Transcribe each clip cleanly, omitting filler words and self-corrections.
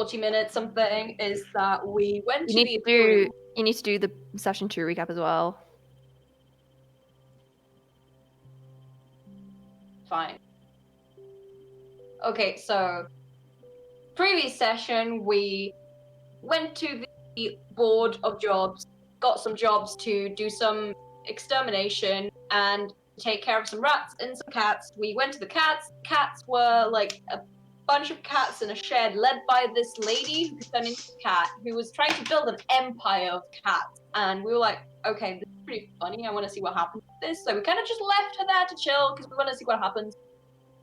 40 minutes something, is that we went You to need to do the session 2 recap as well. Fine. Okay, so previous session we went to the board of jobs, got some jobs to do some extermination and take care of some rats and some cats. We went to the cats. Cats were like a bunch of cats in a shed led by this lady who could turn into a cat who was trying to build an empire of cats. And we were like, okay, this is pretty funny. I want to see what happens with this. So we kind of just left her there to chill because we want to see what happens.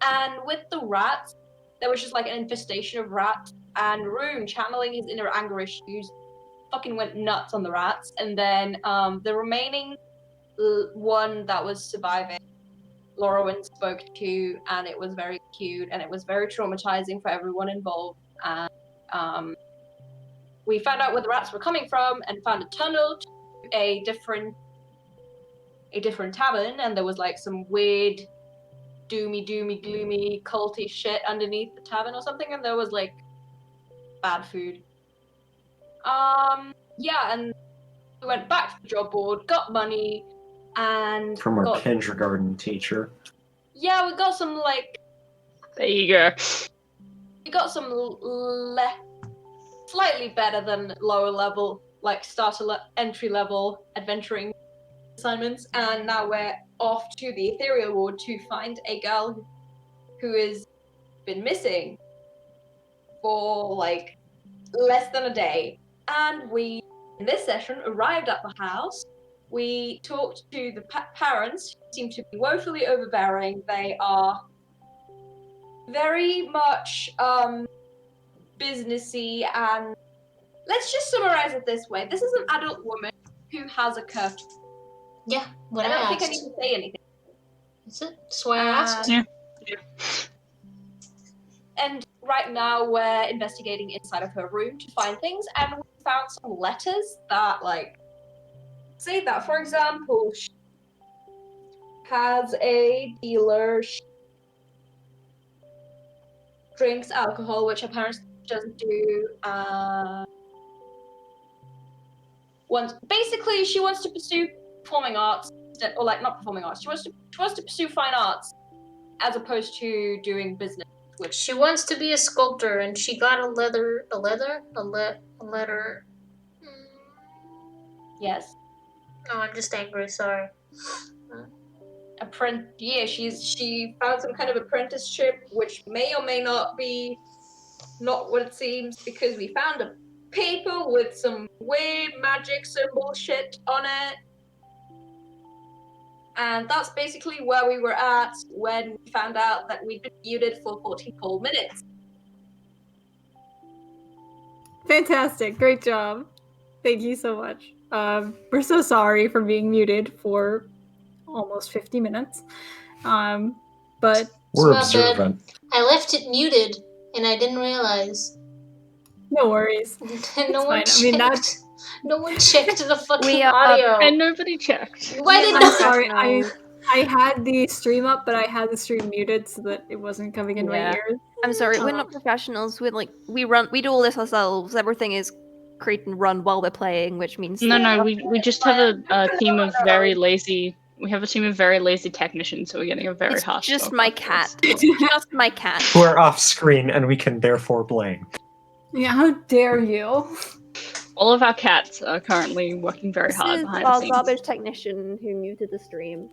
And with the rats, there was just like an infestation of rats. And Rune, channeling his inner anger issues, fucking went nuts on the rats. And then the remaining one that was surviving, Laurowyn spoke to, and it was very cute, and it was very traumatizing for everyone involved. And we found out where the rats were coming from, and found a tunnel to a different tavern, and there was like some weird, doomy, gloomy, culty shit underneath the tavern or something, and there was like bad food. Yeah, and we went back to the job board, got money, and from our kindergarten teacher. Yeah, we got some like. There you go. We got some slightly better than lower level, like entry level adventuring assignments, and now we're off to the ethereal ward to find a girl who has been missing for like less than a day. And we, in this session, arrived at the house. We talked to the parents, who seem to be woefully overbearing. They are very much businessy, and let's just summarize it this way. This is an adult woman who has a curved. Yeah, what I don't think I asked. need to say anything. That's it. That's why I asked. Yeah. And right now we're investigating inside of her room to find things, and we found some letters that, like, say that, for example, she has a dealer, she drinks alcohol, which her parents doesn't do. Basically, she wants to pursue performing arts, or like not performing arts. She wants to pursue fine arts, as opposed to doing business. She wants to be a sculptor, and she got a letter. Yes. No, I'm just angry. Sorry. She found some kind of apprenticeship, which may or may not be not what it seems, because we found a paper with some weird magic symbol shit on it. And that's basically where we were at when we found out that we'd been muted for 40 whole minutes. Fantastic. Great job. Thank you so much. We're so sorry for being muted for almost 50 minutes. But we're observant. I left it muted, and I didn't realize. No worries. No one checked. No one checked the fucking audio. And nobody checked. Why did I'm sorry, I had the stream up, but I had the stream muted so that it wasn't coming in my ears. I'm sorry, we're not professionals. We do all this ourselves. Everything is create and run while we're playing, which means we just have a team of very lazy. We have a team of very lazy technicians, so we're getting a very harsh. Just my cat. It's just my cat. Who are off screen, and we can therefore blame. Yeah, how dare you? All of our cats are currently working very hard behind the This is scenes. our garbage technician who muted the stream.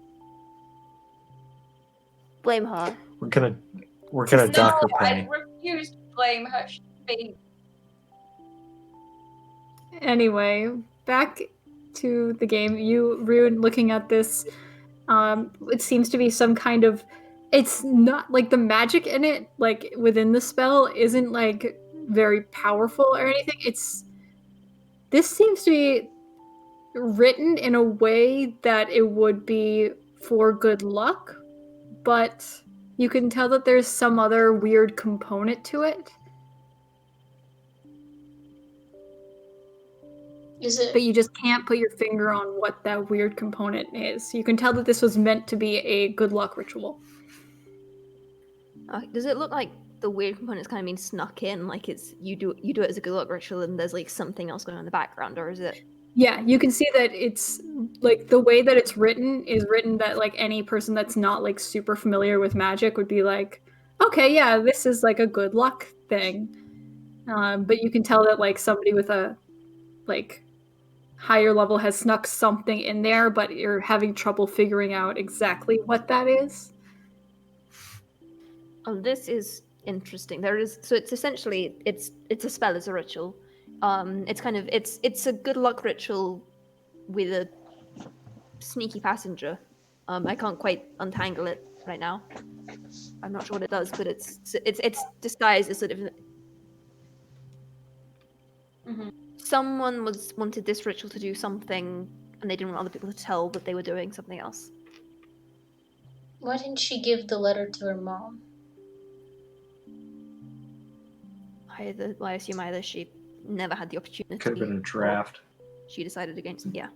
Blame her. We're gonna dock her pay. I refuse to blame her. Anyway, back to the game. You, Rune, looking at this, it seems to be some kind of. It's not like the magic in it, like within the spell, isn't like very powerful or anything. This seems to be written in a way that it would be for good luck, but you can tell that there's some other weird component to it. Is it? But you just can't put your finger on what that weird component is. You can tell that this was meant to be a good luck ritual. Does it look like the weird components kind of being snuck in, like it's you do it as a good luck ritual, and there's like something else going on in the background, or is it? Yeah, you can see that it's like the way that it's written is written that like any person that's not like super familiar with magic would be like, okay, yeah, this is like a good luck thing. But you can tell that like somebody with a like higher level has snuck something in there, but you're having trouble figuring out exactly what that is. Oh, this is interesting. There is so it's essentially it's a spell, it's a ritual. It's kind of it's a good luck ritual with a sneaky passenger. I can't quite untangle it right now. I'm not sure what it does, but it's disguised as sort of. Mhm. Someone wanted this ritual to do something, and they didn't want other people to tell that they were doing something else. Why didn't she give the letter to her mom? I assume either she never had the opportunity. Could have been a or draft. she decided against. Yeah.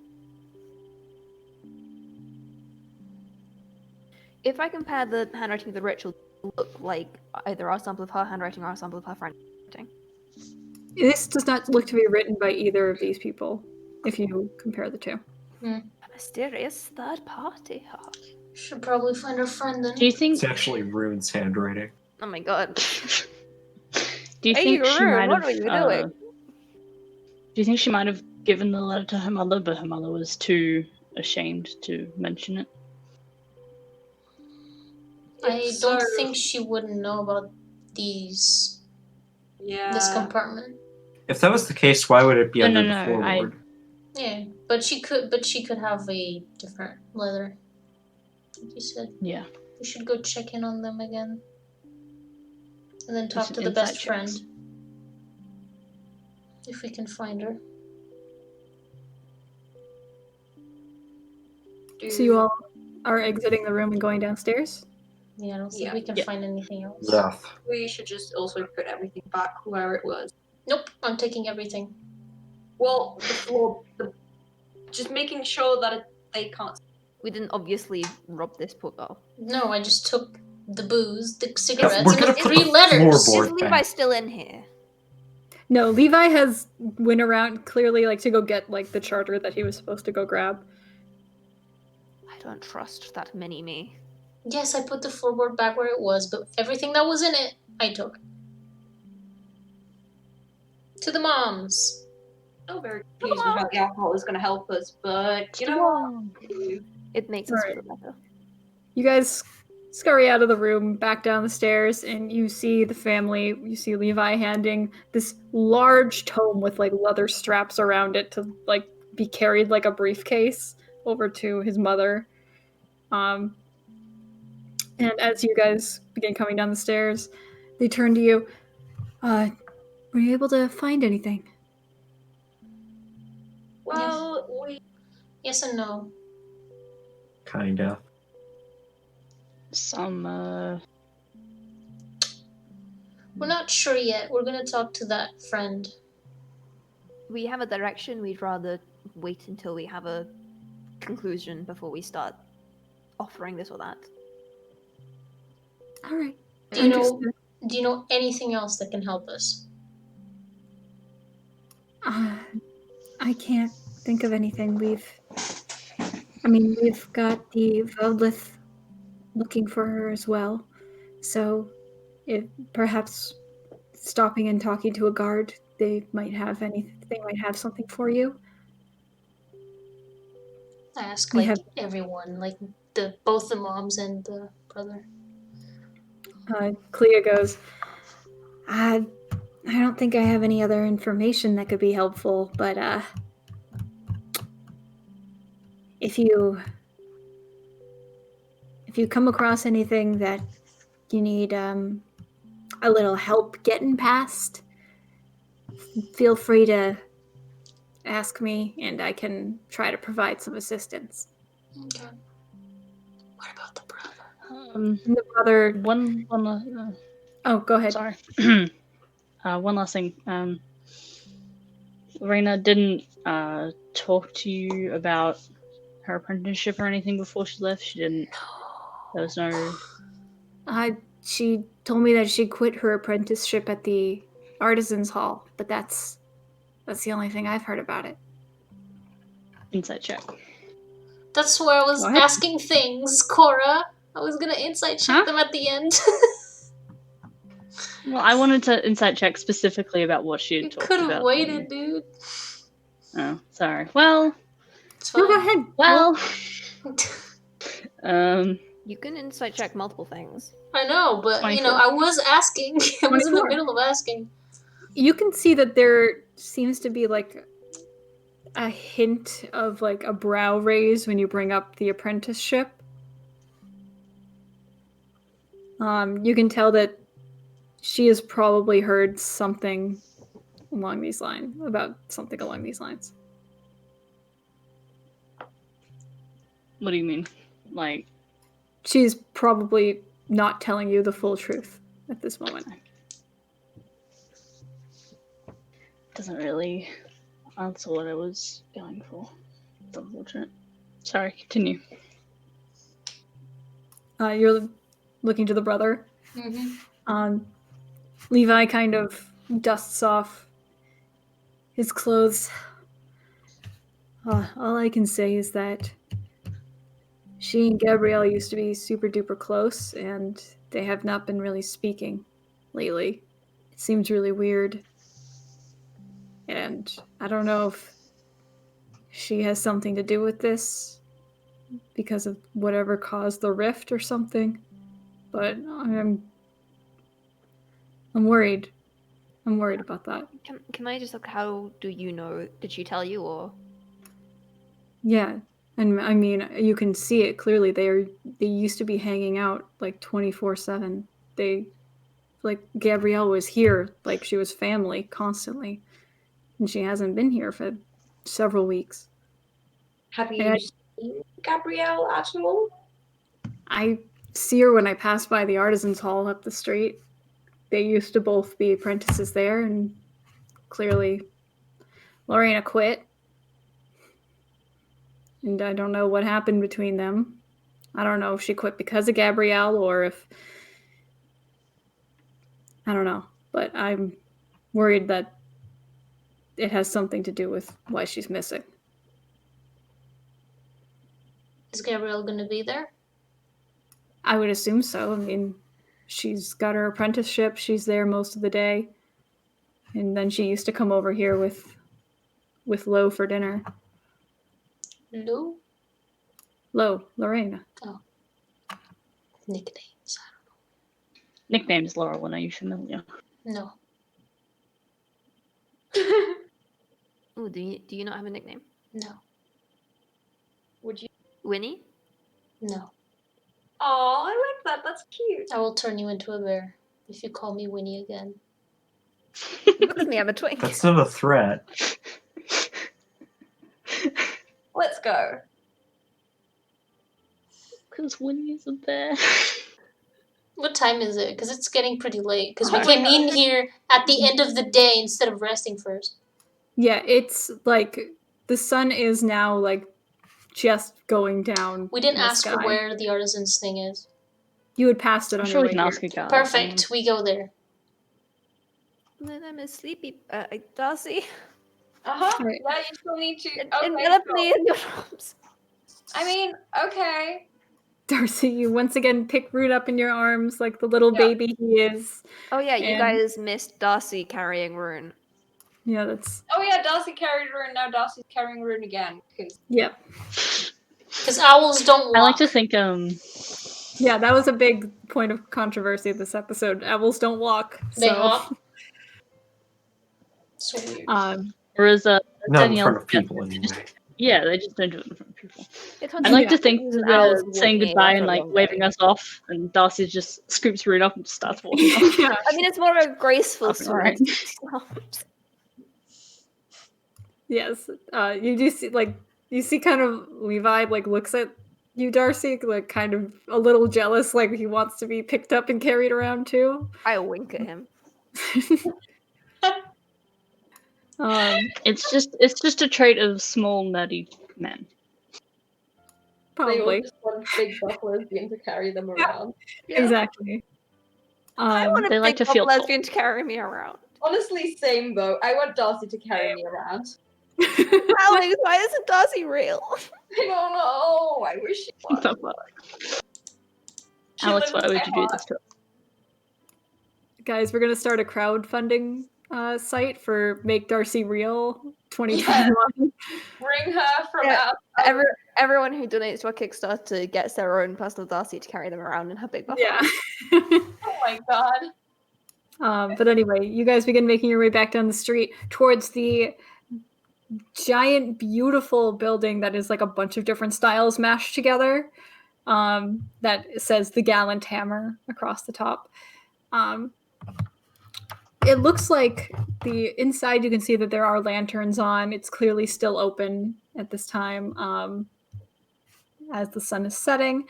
If I compare the handwriting of the ritual, it look like either our sample of her handwriting or our sample of her friend's handwriting. This does not look to be written by either of these people, if you compare the two. A mysterious third party. Huh? Should probably find her friend then. Do you think? It's actually Rune's handwriting. Oh my god. Do you Hey, think she Rune, might what have? are you doing? Do you think she might have given the letter to her mother, but her mother was too ashamed to mention it? I don't think she wouldn't know about this compartment. If that was the case, why would it be under the No, forward? Yeah, but she could have a different letter. Like you said. Yeah. We should go check in on them again. And then talk some to the inside best checks. friend. If we can find her. So you all are exiting the room and going downstairs? Yeah, I don't think we can Yeah. find anything else. Yeah. We should just also put everything back where it was. Nope, I'm taking everything. Well, the floor, just making sure that they can't. We didn't obviously rob this poor girl. No, I just took the booze, the cigarettes, we're and the gonna put 3 the letters. floorboard Is Levi back. still in here? No, Levi has went around clearly like to go get like the charter that he was supposed to go grab. I don't trust that mini-me. Yes, I put the floorboard back where it was, but everything that was in it, I took. To the moms. Still very confused with how the alcohol is going to help us, but you know what? It makes us Right. feel better. You guys scurry out of the room, back down the stairs, and you see the family. You see Levi handing this large tome with like leather straps around it to like be carried like a briefcase over to his mother. And as you guys begin coming down the stairs, they turn to you. Were you able to find anything? Well, Yes and no. Kinda. Some We're not sure yet. We're gonna talk to that friend. We have a direction. We'd rather wait until we have a conclusion before we start offering this or that. All right. Do you know Understood. do you know anything else that can help us? I can't think of anything. We've got the Veldlith looking for her as well. So, if perhaps stopping and talking to a guard, they might have something for you. I ask We like have- everyone, like both the moms and the brother. Clea goes, I don't think I have any other information that could be helpful, but if you come across anything that you need a little help getting past, feel free to ask me and I can try to provide some assistance. Okay. What about the brother? And the brother, one oh, go ahead. sorry. One last thing. Lorena didn't talk to you about her apprenticeship or anything before she left. She didn't. There was no. she told me that she quit her apprenticeship at the Artisans Hall, but that's the only thing I've heard about it. Insight check. That's where I was What? asking things, Cora. I was gonna insight check Huh? them at the end. Well, I wanted to insight check specifically about what she You had talked could have about. waited, dude. Oh, sorry. Well, It's No, go fine. ahead. well. You can insight check multiple things. I know, but 24. I was asking. I was in the 24. middle of asking. You can see that there seems to be like a hint of like a brow raise when you bring up the apprenticeship. You can tell that she has probably heard something along these lines. What do you mean? Like, She's probably not telling you the full truth at this moment. doesn't really answer what I was going for. It's unfortunate. Sorry, continue. You're looking to the brother. Mm-hmm. Levi kind of dusts off his clothes. All I can say is that she and Gabrielle used to be super duper close, and they have not been really speaking lately. It seems really weird. And I don't know if she has something to do with this because of whatever caused the rift or something. But I'm worried. I'm worried about that. Can I just look? How do you know? Did she tell you, or Yeah. And I mean, you can see it clearly. They used to be hanging out like 24/7. Like Gabrielle was here, like she was family constantly, and she hasn't been here for several weeks. Have you And seen Gabrielle at all? I see her when I pass by the Artisans Hall up the street. They used to both be apprentices there, and clearly Lorena quit. And I don't know what happened between them. I don't know if she quit because of Gabrielle or if... I don't know. But I'm worried that it has something to do with why she's missing. Is Gabrielle gonna be there? I would assume so. I mean, she's got her apprenticeship. She's there most of the day. And then she used to come over here with Lo for dinner. Lou? Lorena. Nicknames. Nicknames, Laurel, are you familiar? No. oh, do you not have a nickname? No. Would you? Winnie? No. Oh, I like that. That's cute. I will turn you into a bear if you call me Winnie again. Look at me, I'm a twink. That's not a threat. Let's go. Because Winnie is a bear. What time is it? Because it's getting pretty late. Because we Oh my came in here at the end of the day instead of resting first. Yeah, it's like the sun is now like just going down. We didn't in the ask her sky. where the artisan's thing is. You had passed it I'm on sure your we way can here. ask a guard. Perfect. We go there. I'm a sleepy Darcy. Right. Yeah, you still need to. Envelop sure. me in your arms. I mean, okay. Darcy, you once again pick Root up in your arms like the little Yeah. baby he is. Oh yeah, you And- guys missed Darcy carrying Rune. Yeah, that's... Oh yeah, Darcy carried Rune. Now Darcy's carrying Rune again. Because Yep. Because owls don't walk. I like to think, Yeah, that was a big point of controversy this episode. Owls don't walk. They so... hop. So weird. whereas Not in Danielle, front of people, anyway. yeah, they just don't do it in front of people. It I like Yeah. to think Use an they're hour saying walking goodbye after and a like long waving day. us off, and Darcy just scoops Rune up and just starts walking off. yeah. I mean, it's more of a graceful Up and right. sword. Yes. You do see, like, you see kind of Levi, like, looks at you, Darcy, like, kind of a little jealous, like he wants to be picked up and carried around, too. I wink at him. It's just a trait of small nerdy men. they all Probably. just want big buff lesbian to carry them around. Exactly. I want They a like big to feel buff lesbian to carry me around. Honestly, same though. I want Darcy to carry me around. Alex, why isn't Darcy real? I don't know. I wish she was. What the fuck? She Alex, lives why in would my you do heart. this to us? Guys, we're gonna start a crowdfunding site for Make Darcy Real 2021. Bring her from Yeah, out. Everyone who donates to our Kickstarter gets their own personal Darcy to carry them around in her big buff. Yeah. Oh my god. But anyway, you guys begin making your way back down the street towards the giant, beautiful building that is like a bunch of different styles mashed together. That says the Gallant Hammer across the top. It looks like the inside, you can see that there are lanterns on. It's clearly still open at this time. As the sun is setting,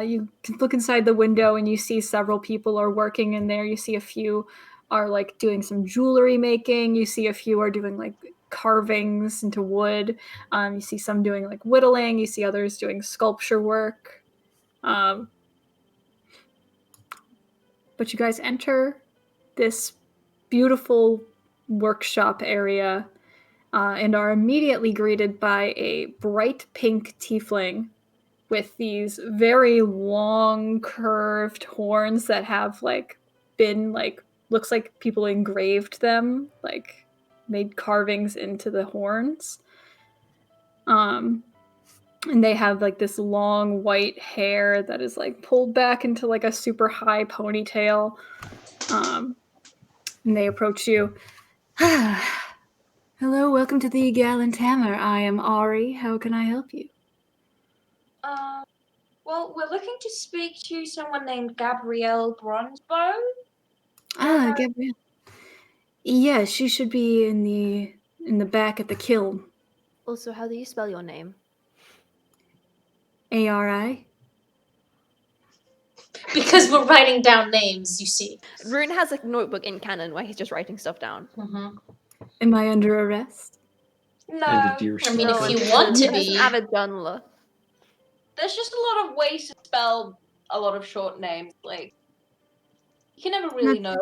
you can look inside the window and you see several people are working in there. You see a few are like doing some jewelry making. You see a few are doing like carvings into wood. You see some doing like whittling. You see others doing sculpture work. But you guys enter this beautiful workshop area and are immediately greeted by a bright pink tiefling with these very long curved horns that have like been like, looks like people engraved them, like made carvings into the horns. And they have like this long white hair that is like pulled back into like a super high ponytail. And they approach you. Hello, welcome to the Gallant Hammer. I am Ari. How can I help you? Well, we're looking to speak to someone named Gabrielle Bronzebone. Gabrielle. Yeah, she should be in the back at the kiln. Also, how do you spell your name? Ari. Because we're writing down names, you see. Rune has a notebook in canon where he's just writing stuff down. Mm-hmm. Am I under arrest? No, And a deer I mean, if stalker. you want to He be. has an avid journaler. there's just a lot of ways to spell a lot of short names. Like, you can never really know.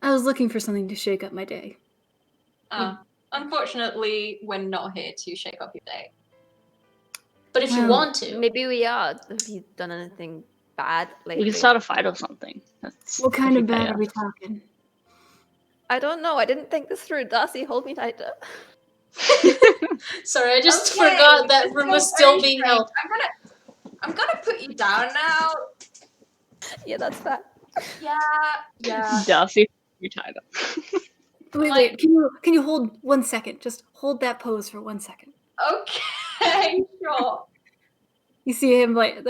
I was looking for something to shake up my day. Unfortunately, we're not here to shake up your day. But if you Well, want to. Maybe we are. Have you done anything bad lately? We can start a fight or something. That's What kind if of you pay bad are we us. talking? I don't know. I didn't think this through. Darcy, hold me tighter. Sorry, I just Okay, forgot that this room is was still very being strange. held. I'm gonna put you down now. Yeah, that's that. Yeah. Darcy, you're tied up. Wait. Can you hold 1 second? Just hold that pose for 1 second. Okay, sure. You see him like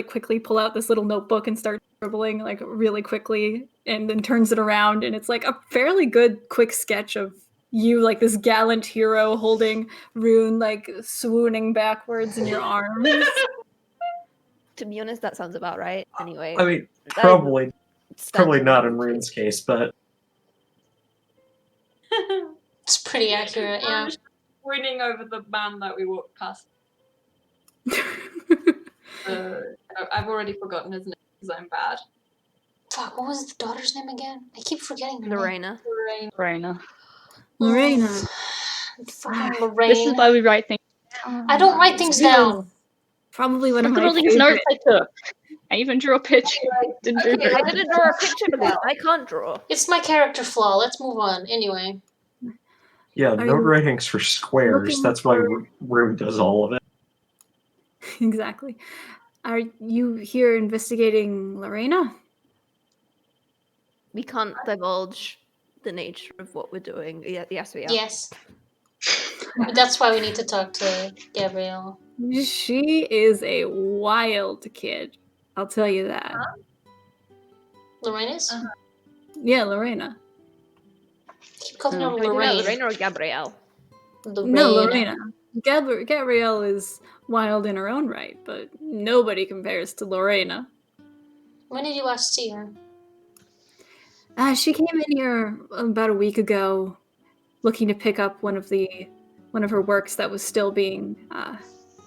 quickly pull out this little notebook and start scribbling like really quickly, and then turns it around, and it's like a fairly good quick sketch of you, like this gallant hero holding Rune like swooning backwards in your arms. To be honest, that sounds about right. Anyway, I mean, probably Standard not in language. Rune's case, but It's pretty accurate, yeah. I'm just winning over the man that we walked past. I've already forgotten his name because I'm bad. Fuck, what was the daughter's name again? I keep forgetting her name. Lorena. Raina. Lorena. Fucking Lorraine. This is why we write things. I don't write things down. Probably one of Look at my all these favorite. notes I took. I even drew a picture. Didn't do Okay, very I much. didn't draw a picture because I can't draw. It's my character flaw. Let's move on. Anyway. yeah, Are note you writing's for squares. looking That's why for- Rune does all of it. Exactly. Are you here investigating Lorena? We can't divulge the nature of what we're doing. Yes, we are. Yes. That's why we need to talk to Gabrielle. She is a wild kid. I'll tell you that. Lorraine's? Yeah, Lorena. Keep calling Oh. her Wait, no, Lorraine. Lorena or Gabrielle? No, Lorena. Gabrielle is wild in her own right, but nobody compares to Lorena. When did you last see her? She came in here about a week ago, looking to pick up one of her works that was still being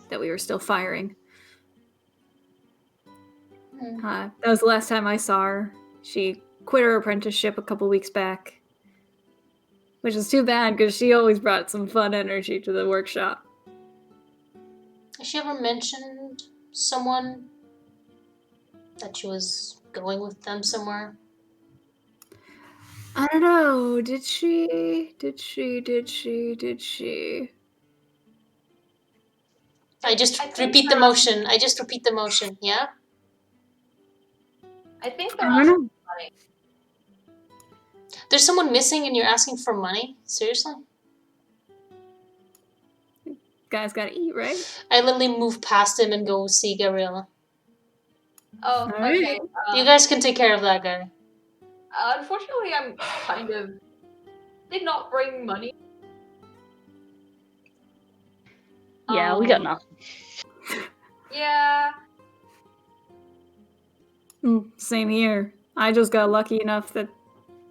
that we were still firing. That was the last time I saw her. She quit her apprenticeship a couple weeks back, which is too bad because she always brought some fun energy to the workshop. Has she ever mentioned someone that she was going with them somewhere? I don't know. Did she? Did she? I just I think repeat the motion. I just repeat the motion. Yeah. I think I they're don't asking know. for money. There's someone missing and you're asking for money? Seriously? Guys gotta eat, right? I literally move past him and go see Gabriella. Oh, Alright. okay. You guys can take care of that guy. Unfortunately, I'm kind of did not bring money. Yeah, we got Um, nothing. Yeah. Same here. I just got lucky enough that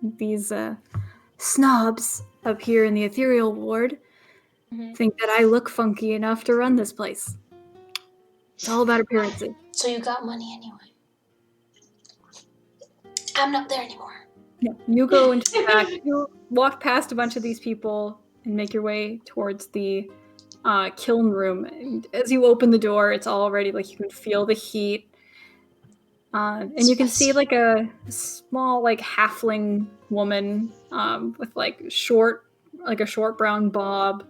these snobs up here in the ethereal ward Mhm. think that I look funky enough to run this place. It's all about appearances. So you got money anyway. I'm not there anymore. Yeah, you go into the back. You walk past a bunch of these people and make your way towards the kiln room. And as you open the door, it's already like you can feel the heat. And you can see like a small like halfling woman with like a short brown bob.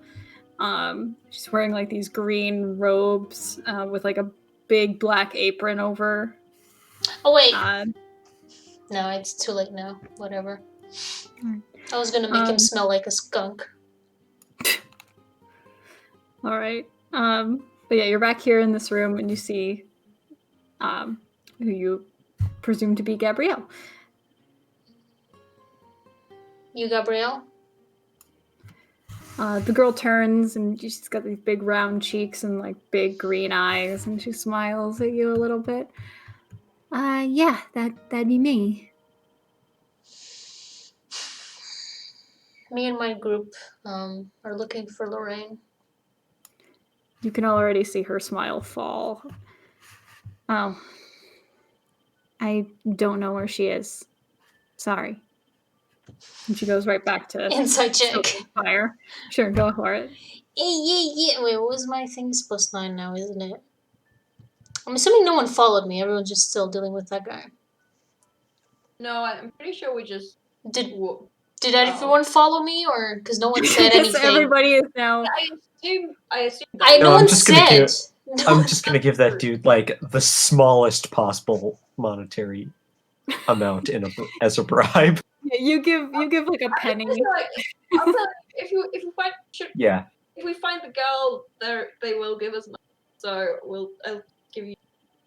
She's wearing like these green robes with like a big black apron over. Oh wait. No, it's too late now. Whatever. I was gonna make him smell like a skunk. All right. But yeah, you're back here in this room, and you see who you presume to be Gabrielle. You, Gabrielle? The girl turns, and she's got these big round cheeks and like big green eyes, and she smiles at you a little bit. Yeah, that'd be me. Me and my group are looking for Lorraine. You can already see her smile fall. Oh, I don't know where she is. Sorry. And she goes right back to Inside check. stoking fire. Sure, go for it. Yeah. Wait, what was my thing? It's +9 now, isn't it? I'm assuming no one followed me. Everyone's just still dealing with that guy. No, I'm pretty sure we just. Did Whoa. everyone follow me, or because no one said Yes, anything? everybody is now. I assume. I No, no I'm one just gonna said. give- I'm just gonna give that dude like the smallest possible monetary amount as a bribe. Yeah, you give like a penny. I'll tell you, if you find Yeah. if we find the girl, they will give us money. So I'll give you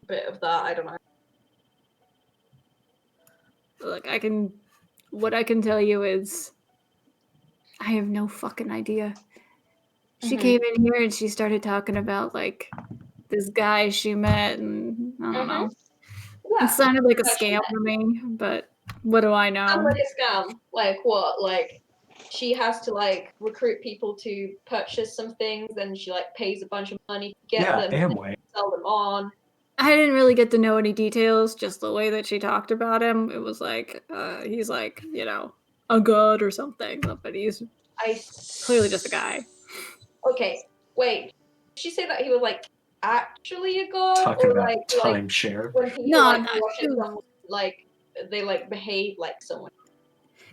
a bit of that. I don't know. Look, what I can tell you is I have no fucking idea. She came in here and she started talking about like this guy she met, and I don't know. Yeah. It sounded like a What she scam met. to me, but what do I know? Sounds like a scam. Like what? Like she has to like recruit people to purchase some things, and she like pays a bunch of money to get Yeah, them, and Amway. sell them on. I didn't really get to know any details, just the way that she talked about him. It was like, he's like, a god or something, but he's clearly just a guy. Okay, wait. Did she say that he was like actually a god, Talking or about like timeshare. when people No, like no, watch she it, was- someone, like they like behave like someone?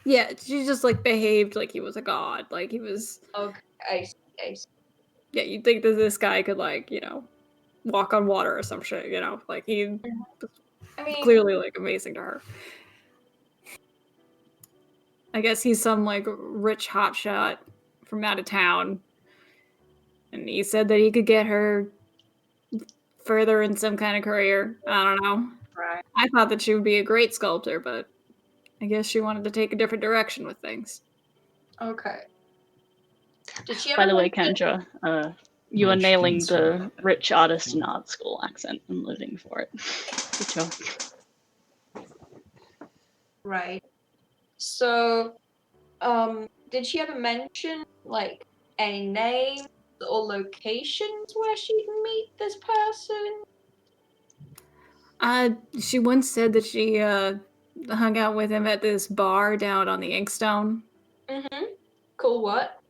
Yeah, she just like behaved like he was a god. Like he was. Okay, I see. Yeah, you'd think that this guy could like, walk on water or some shit. Like he was I mean, clearly like amazing to her. I guess he's some like rich hotshot from out of town, and he said that he could get her further in some kind of career. I don't know. right. I thought that she would be a great sculptor, but I guess she wanted to take a different direction with things. Okay. Did she ever By the way, mention- Kendra, you are Rich nailing ensue. the rich artist in art school accent. I'm living for it. Good job. Right. So, did she ever mention like any names or locations where she'd meet this person? She once said that she hung out with him at this bar down on the Inkstone. Mm-hmm. Cool, what?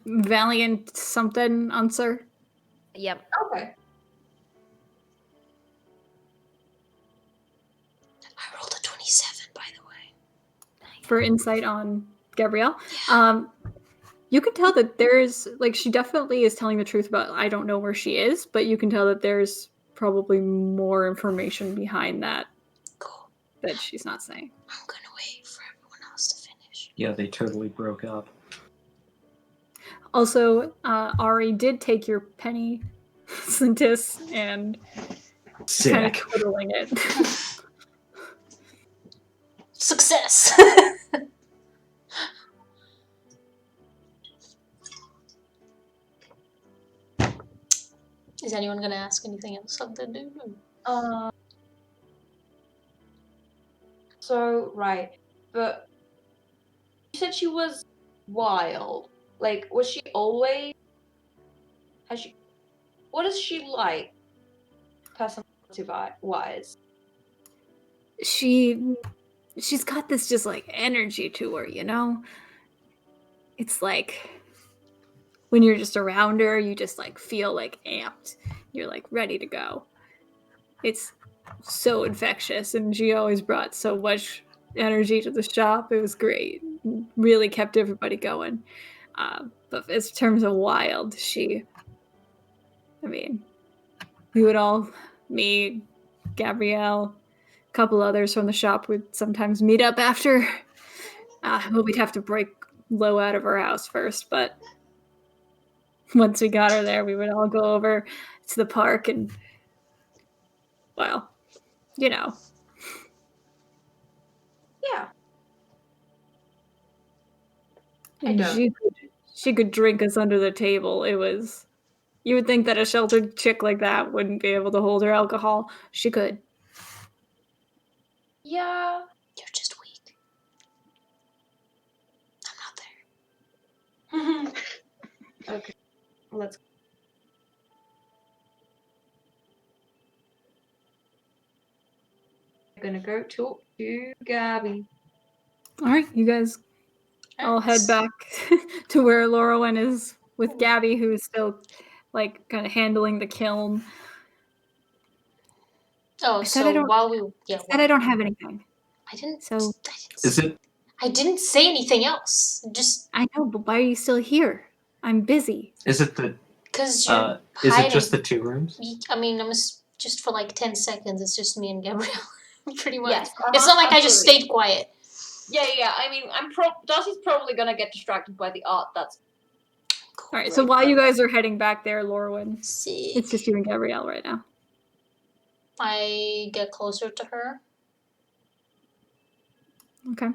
Valiant something, answer. Yep. Okay. I rolled a 27, by the way. For insight on Gabrielle. You can tell that there's, like, she definitely is telling the truth about I don't know where she is, but you can tell that there's probably more information behind that Cool. that she's not saying. I'm gonna wait for everyone else to finish. Yeah, they totally broke up. Also, Ari did take your penny centis and kind of Sick. twiddling it. Success! Is anyone gonna ask anything else of the dude? So, right. But you said she was wild. Like, was she always... What is she like, personality-wise? She's got this just like energy to her, you know? It's like when you're just around her, you just like feel like amped. You're like ready to go. It's so infectious, and she always brought so much energy to the shop. It was great. Really kept everybody going. But in terms of wild, I mean, we would all, me, Gabrielle, a couple others from the shop would sometimes meet up after. Well, we'd have to break Lo out of her house first, but once we got her there, we would all go over to the park and, well, you know. Yeah. And don't. she could drink us under the table. It was, you would think that a sheltered chick like that wouldn't be able to hold her alcohol. She could. Yeah. You're just weak. I'm not there. Okay. Let's... I'm gonna go talk to Gabby. All right, you guys all head back to where Laurelyn is with Gabby, who's still like kind of handling the kiln. Oh, I said I so don't- while we I don't have anything. I didn't. So Is it? I didn't say anything else. Just I know, but why are you still here? I'm busy. Is it the? because you're Is hiding. it just the 2 rooms? I mean, just for like 10 seconds. It's just me and Gabrielle, pretty much. Yes, It's not like I just absolutely. stayed quiet. Yeah. I mean, Darcy's probably gonna get distracted by the art. That's All right, so while you guys are heading back there, Laurelyn, Sick. it's just you and Gabrielle right now. I get closer to her. Okay.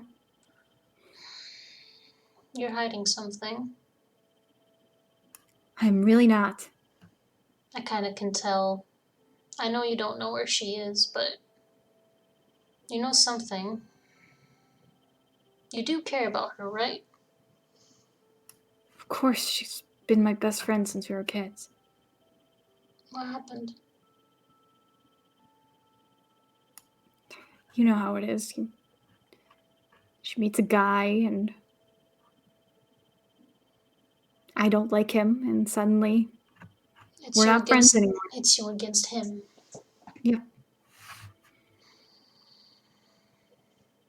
You're hiding something. I'm really not. I kind of can tell. I know you don't know where she is, but you know something. You do care about her, right? Of course, she's been my best friend since we were kids. What happened? You know how it is. She meets a guy, and I don't like him, and suddenly It's we're you not friends against- anymore. It's you against him. Yeah.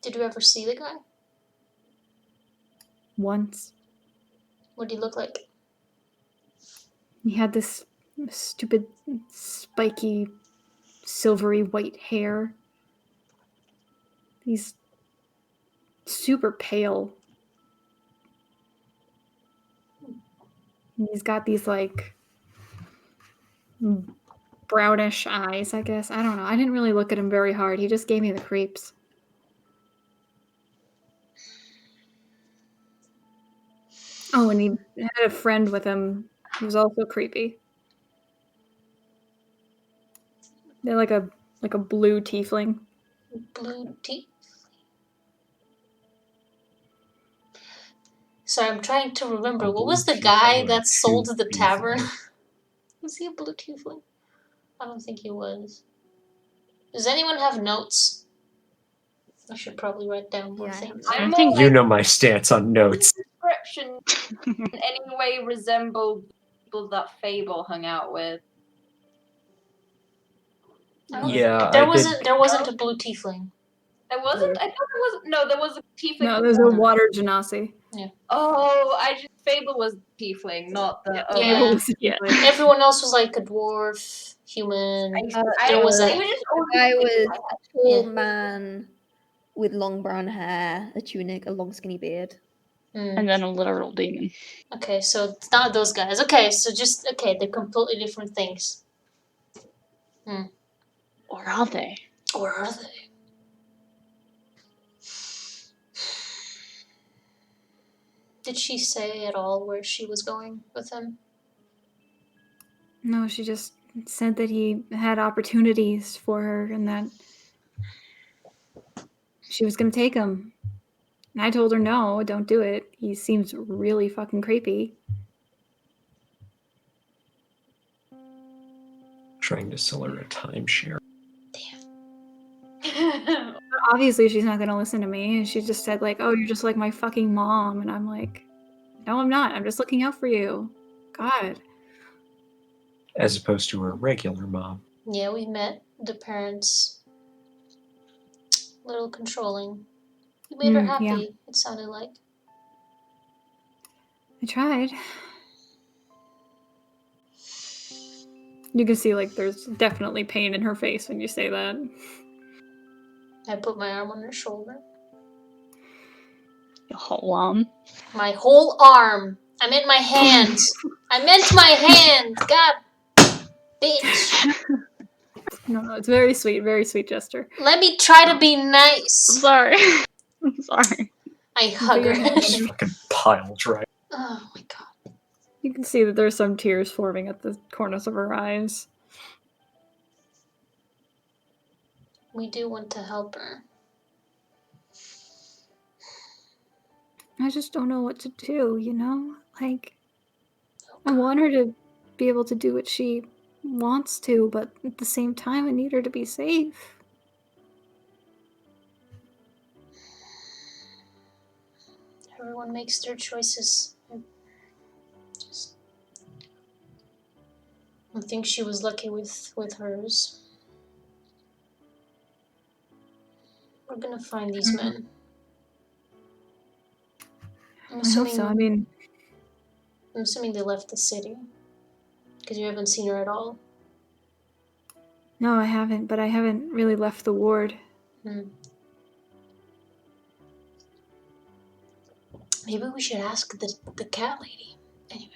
Did you ever see the guy? Once. What did he look like? He had this stupid, spiky, silvery white hair. He's super pale. He's got these, like, brownish eyes, I guess. I don't know. I didn't really look at him very hard. He just gave me the creeps. Oh, and he had a friend with him who was also creepy. They're like a blue tiefling. Blue teeth? Sorry, I'm trying to remember. A What was blue the guy tiefling or that sold two the tavern? tieflings? Was he a blue tiefling? I don't think he was. Does anyone have notes? I should probably write down more Yeah, I things. I'm I more think You like, know my stance on notes. description in any way resemble people that Fable hung out with. I don't- Yeah, There I wasn't. did. There wasn't a blue tiefling. There wasn't? I thought there was. No, there was a tiefling. No, with there's a water. water genasi. Oh, Fable was tiefling, not the. Oh, Yeah. I- Yeah. Everyone else was like a dwarf, human. There was they a- were just The all guy tieflings was I had. a tall Yeah. man with long brown hair, a tunic, a long skinny beard. Hmm. And then a literal demon. Okay, so it's not those guys. Okay, so just they're completely different things. Or are they? Or are they? Did she say at all where she was going with him? No, she just said that he had opportunities for her and that she was gonna take him. And I told her, no, don't do it. He seems really fucking creepy. Trying to sell her a timeshare. Obviously, she's not gonna listen to me. And she just said, like, oh, you're just like my fucking mom. And I'm like, no, I'm not. I'm just looking out for you. God. As opposed to her regular mom. Yeah, we met the parents. A little controlling. You made her happy, Yeah. it sounded like. I tried. You can see, like, there's definitely pain in her face when you say that. I put my arm on her shoulder. Hold on. My whole arm. I meant my hand. I meant my hand. God, bitch. No, it's very sweet gesture. Let me try to be I'm nice. sorry. I'm sorry. I hug her. Just fucking pile drive. Oh my god. You can see that there's some tears forming at the corners of her eyes. We do want to help her. I just don't know what to do, you know? Like, I want her to be able to do what she wants to, but at the same time, I need her to be safe. Everyone makes their choices. I think she was lucky with hers. We're gonna find these men. I'm I hope so. I mean, I'm assuming they left the city. Because you haven't seen her at all. no, I haven't, but I haven't really left the ward. Maybe we should ask the cat lady. Anyway.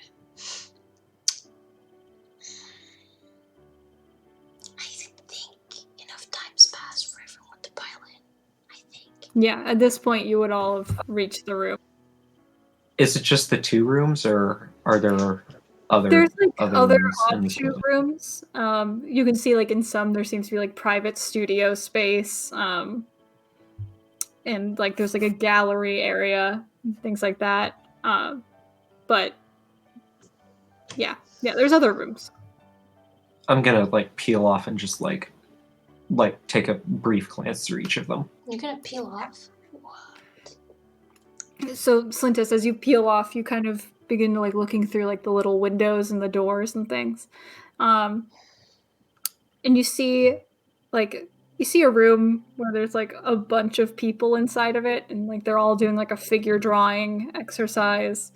I think enough time's passed for everyone to pile in. I think. Yeah, at this point, you would all have reached the room. Is it just the 2 rooms, or are there other There's like other rooms in this offshoot building? rooms. You can see like in some there seems to be like private studio space. And like there's like a gallery area, things like that. But yeah, there's other rooms. I'm gonna like peel off and just like take a brief glance through each of them. You're gonna peel off? So Slintus, as you peel off, you kind of begin like looking through like the little windows and the doors and things. And you see a room where there's like a bunch of people inside of it, and like they're all doing like a figure drawing exercise.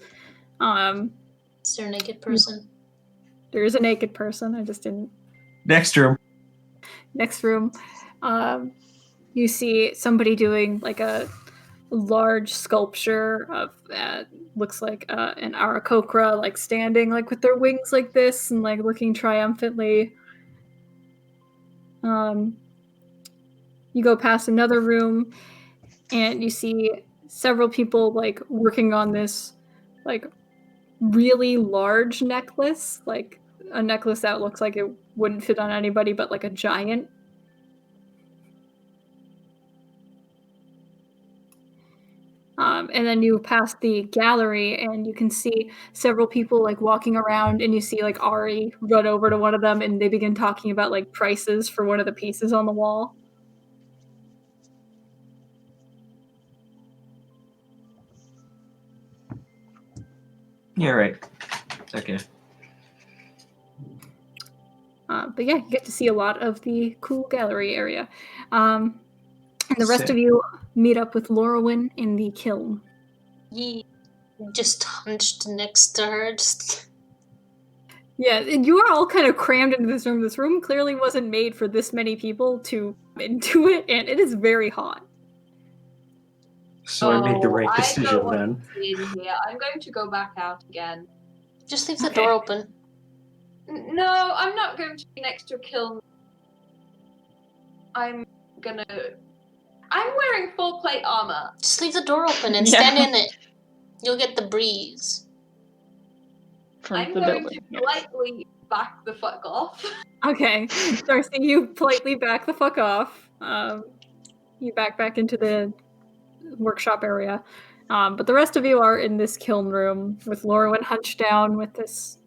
Is there a naked person? There is a naked person. I just didn't. Next room. Next room, you see somebody doing like a large sculpture of looks like an Arakocra, like standing like with their wings like this and like looking triumphantly. You go past another room and you see several people like working on this like really large necklace, like a necklace that looks like it wouldn't fit on anybody but like a giant. And then you pass the gallery and you can see several people like walking around, and you see like Ari run over to one of them and they begin talking about like prices for one of the pieces on the wall. Yeah, right. Okay. But yeah, you get to see a lot of the cool gallery area. And the rest Sick. of you meet up with Lorwyn in the kiln. Ye just hunched next to her. Just Yeah, and you are all kind of crammed into this room. This room clearly wasn't made for this many people to come into it, and it is very hot. So I made the right I don't decision want then. to stay in here. I'm going to go back out again. just leave the Okay. door open. No, I'm not going to be next to a kiln. I'm wearing full plate armor. Just leave the door open and Yeah. stand in it. You'll get the breeze. From I'm the going building. to Yes. politely back the fuck off. Okay, Darcy, you politely back the fuck off. You back into the workshop area. But the rest of you are in this kiln room with Lorwyn hunched down with this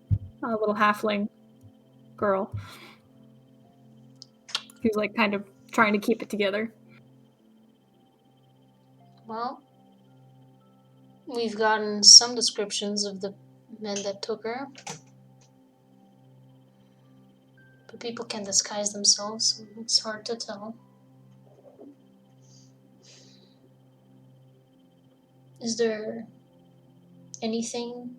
little halfling girl who's like kind of trying to keep it together. Well, we've gotten some descriptions of the men that took her. But people can disguise themselves, so it's hard to tell. Is there anything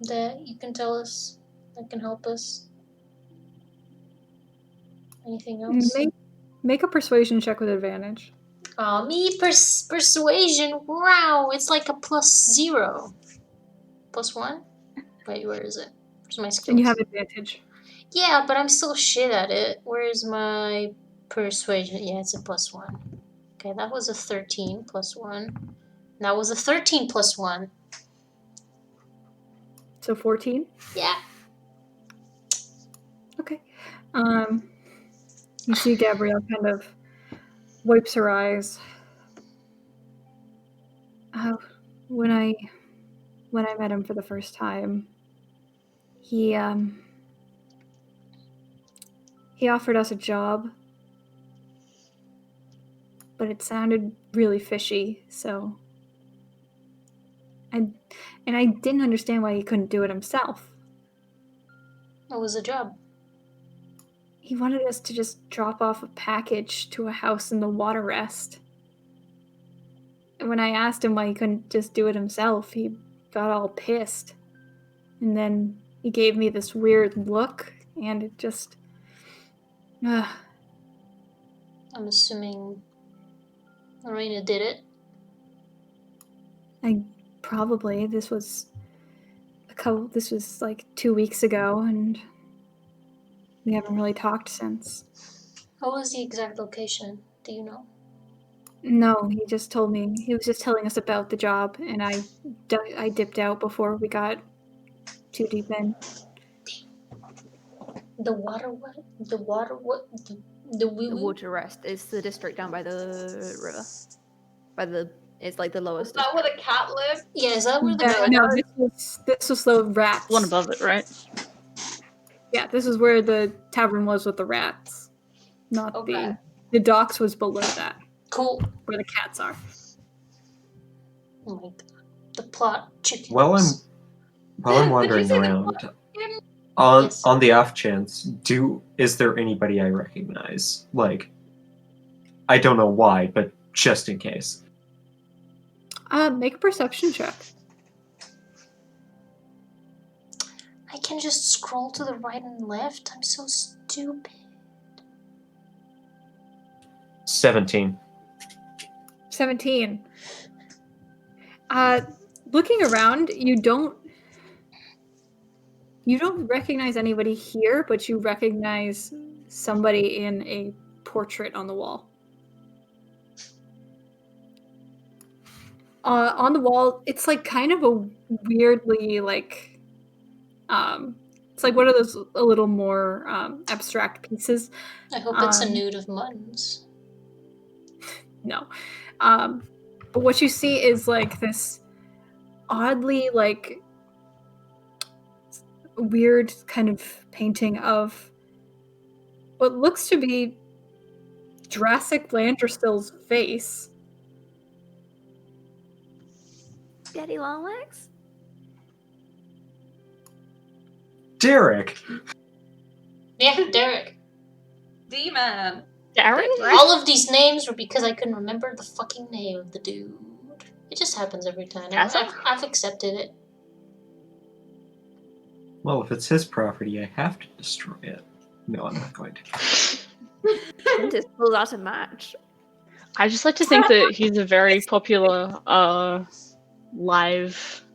that you can tell us that can help us? Anything else? Make a persuasion check with advantage. Oh, me persuasion. Wow, it's like a +0. +1? Wait, where is it? Where's my skills? And you have advantage. Yeah, but I'm still shit at it. Where's my persuasion? Yeah, it's a +1. Okay, that was a 13 +1. That was a 13 +1. So 14? Yeah. Okay. You see Gabrielle kind of wipes her eyes. When I met him for the first time, he offered us a job, but it sounded really fishy, so I didn't understand why he couldn't do it himself. What was the job? He wanted us to just drop off a package to a house in the water rest. And when I asked him why he couldn't just do it himself, he got all pissed. And then he gave me this weird look, and it just... I'm assuming Lorena did it. Probably. This was like 2 weeks ago, and we haven't really talked since. What was the exact location? Do you know? No, he just told me. He was just telling us about the job, and I dipped out before we got too deep in. The water what? The water what? The woo The water rest is the district down by the river. It's like the Is lowest. that where the cat lived? Yeah, is that where the No, this was the rats. One above it, right? Yeah, this is where the tavern was with the rats. Not Okay. the docks was below that, Cool. where the cats are. Oh my god. The plot chickens. While I'm Did you wandering see the around, fucking- Yes. on the off chance, is there anybody I recognize? Like, I don't know why, but just in case. Make a perception check. I can just scroll to the right and left. I'm so stupid. 17. 17. Looking around, you don't recognize anybody here, but you recognize somebody in a portrait on the wall. On the wall, it's like kind of a weirdly like, it's like one of those a little more abstract pieces. I hope it's a nude of Muttons. No. But what you see is like this oddly like weird kind of painting of what looks to be Jurassic Landerstill's face. Daddy Longlegs? Derek. Yeah, Derek. D-man. Darren? All of these names were because I couldn't remember the fucking name of the dude. It just happens every time. I've accepted it. Well, if it's his property, I have to destroy it. No, I'm not going to. And just pulls out a match. I just like to think that he's a very popular live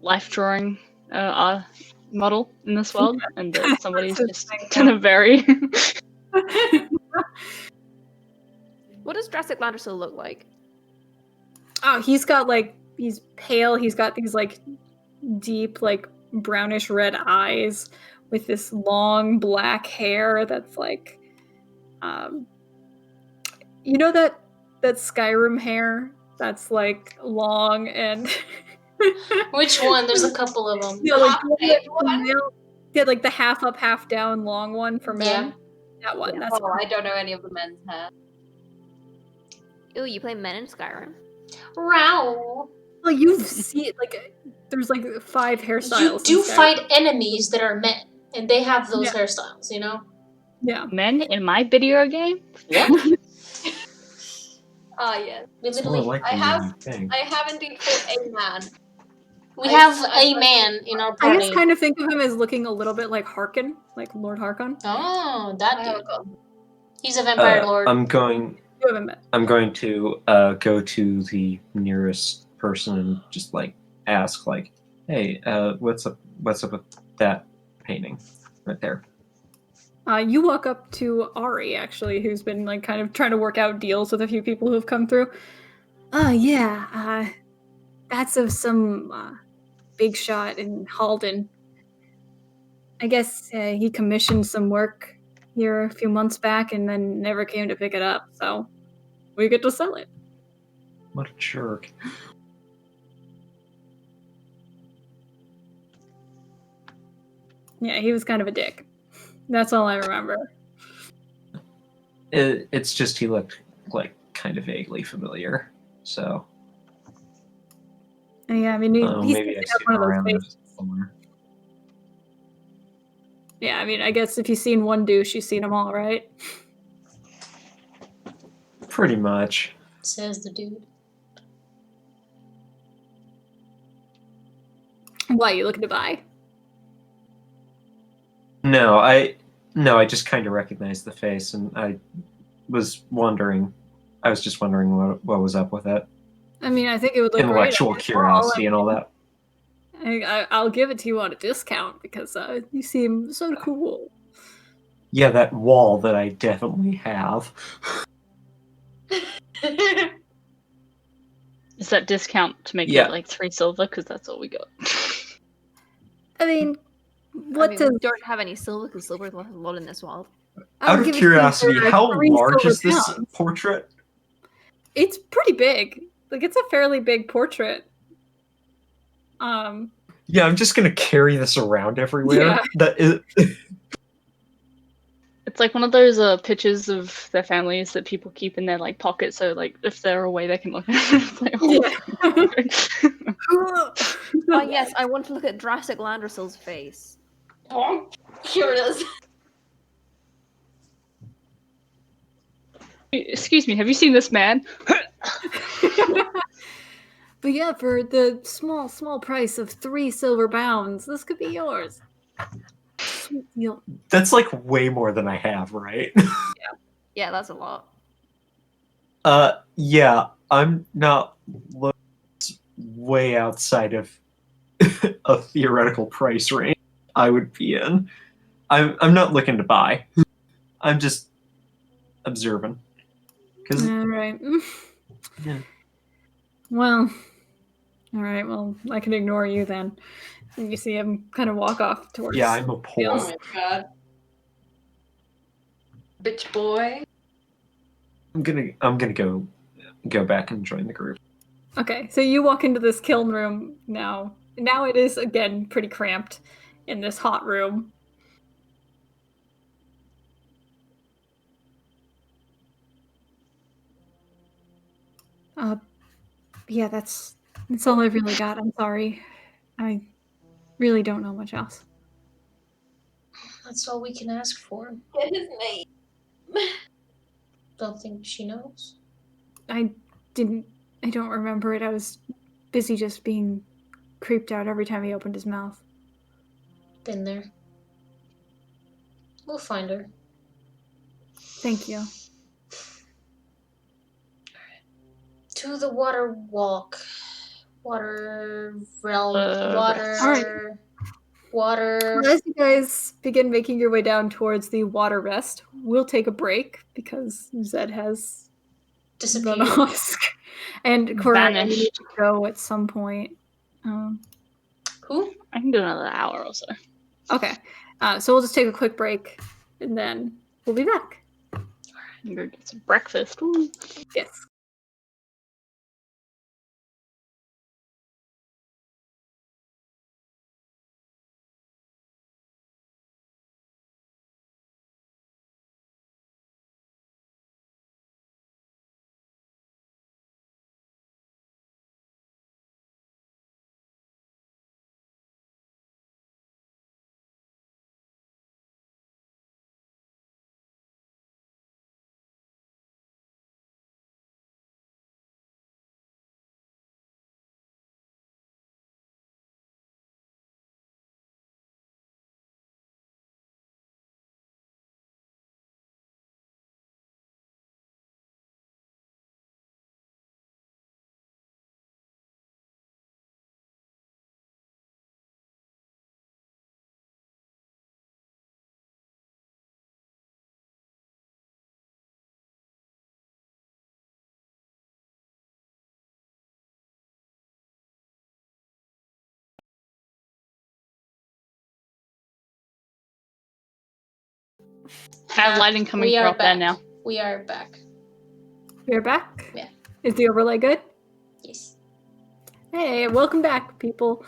life drawing model in this world, and that somebody's just gonna bury. What does Jurassic Landersil look like? Oh, he's pale. He's got these like deep, like brownish red eyes with this long black hair that's like, you know that Skyrim hair that's like long and. Which one? There's a couple of them. Yeah, like One? yeah, like the half up, half down, long one for men. That one. Yeah. That's Oh, I don't know any of the men's hair. Ooh, you play men in Skyrim? Row. well, you see it like there's like 5 hairstyles. You do in Skyrim. fight enemies that are men, and they have those Yeah. hairstyles, you know? Yeah. Men in my video game? Yeah. Ah, yes. We It's more literally likely than you think. I have indeed fought a man. we have a man in our I party. just kind of think of him as looking a little bit like Harkon, like Lord Harkon. Oh, I that dude. haven't got. He's a vampire lord. I'm going You haven't met. to go to the nearest person and just like ask, like, hey, what's up with that painting right there? You walk up to Ari, actually, who's been like kind of trying to work out deals with a few people who have come through. That's of some big shot in Halden. I guess he commissioned some work here a few months back and then never came to pick it up, so we get to sell it. What a jerk. Yeah, he was kind of a dick. That's all I remember. It's just he looked like kind of vaguely familiar, so And yeah, I mean, he's maybe I got see one him of those around there faces. somewhere. Yeah, I mean, I guess if you've seen one douche, you've seen them all, right? Pretty much. Says the dude. Why, you looking to buy? No, I just kind of recognized the face, and I was just wondering what was up with it. I mean, I think it would look Intellectual great. curiosity and all that. I'll give it to you on a discount because you seem so cool. Yeah, that wall that I definitely have. Is that discount to make Yeah. it like 3 silver? Because that's all we got. I mean, what I mean, does we don't have any silver because silver is worth a lot in this world. I'll Out of give it to you curiosity, for how 3 large silver is this pounds. portrait? It's pretty big. Like, it's a fairly big portrait. Yeah, I'm just gonna carry this around everywhere. Yeah. That is, It's like one of those pictures of their families that people keep in their like pocket, so like if they're away, they can look at it. It's like, Oh yes, I want to look at Jurassic Landersil's face. Oh, here it is. Excuse me, have you seen this man? But yeah, for the small price of 3 silver pounds, this could be yours. Sweet deal. that's like way more than I have, right? Yeah, that's a lot. Yeah, I'm not way outside of a theoretical price range I would be in. I'm not looking to buy. I'm just observing. Because All right. Yeah. Well, all right. Well, I can ignore you then. And you see him kind of walk off towards. yeah, I'm a Oh poor. my god. Bitch boy. I'm gonna go back and join the group. Okay, so you walk into this kiln room now. Now it is again pretty cramped in this hot room. yeah, that's all I've really got. I'm sorry. I really don't know much else. That's all we can ask for. Get his name. Don't think she knows. I don't remember it. I was busy just being creeped out every time he opened his mouth. Been there. We'll find her. Thank you. To the water walk. Water realm. Water. Alright. Water. As you guys begin making your way down towards the water rest, we'll take a break because Zed has Disappeared. run off. And Cora, you Vanished. need to go at some point. Who? I can do another hour or so. Okay. So we'll just take a quick break and then we'll be back. I'm gonna get some breakfast. Ooh. Yes. Have lighting coming We through are up there back. now. We are back. We're back? Yeah. Is the overlay good? Yes. Hey, welcome back, people.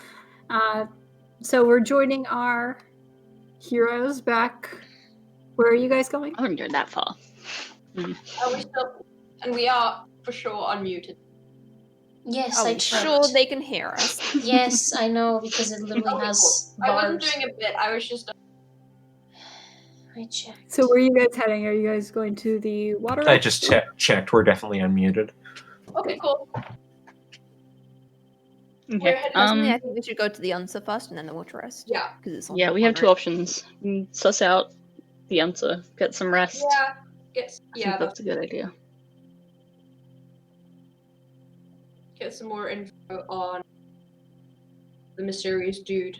So we're joining our heroes back. Where are you guys going? I wouldn't go that far. Are we still? And we are for sure unmuted. Yes, Are I we checked. sure they can hear us? Yes, I know because it literally Okay, has cool. I wasn't bars. doing a bit. I was just. I checked. So where are you guys heading? Are you guys going to the water? I just checked. We're definitely unmuted. Okay, cool. We're Okay. heading- Personally, I think we should go to the Unsa first and then the water rest. Yeah. Because it's on Yeah, the we have two water. options. We can suss out the answer, get some rest. Yeah. I think that's a good idea. Get some more info on the mysterious dude.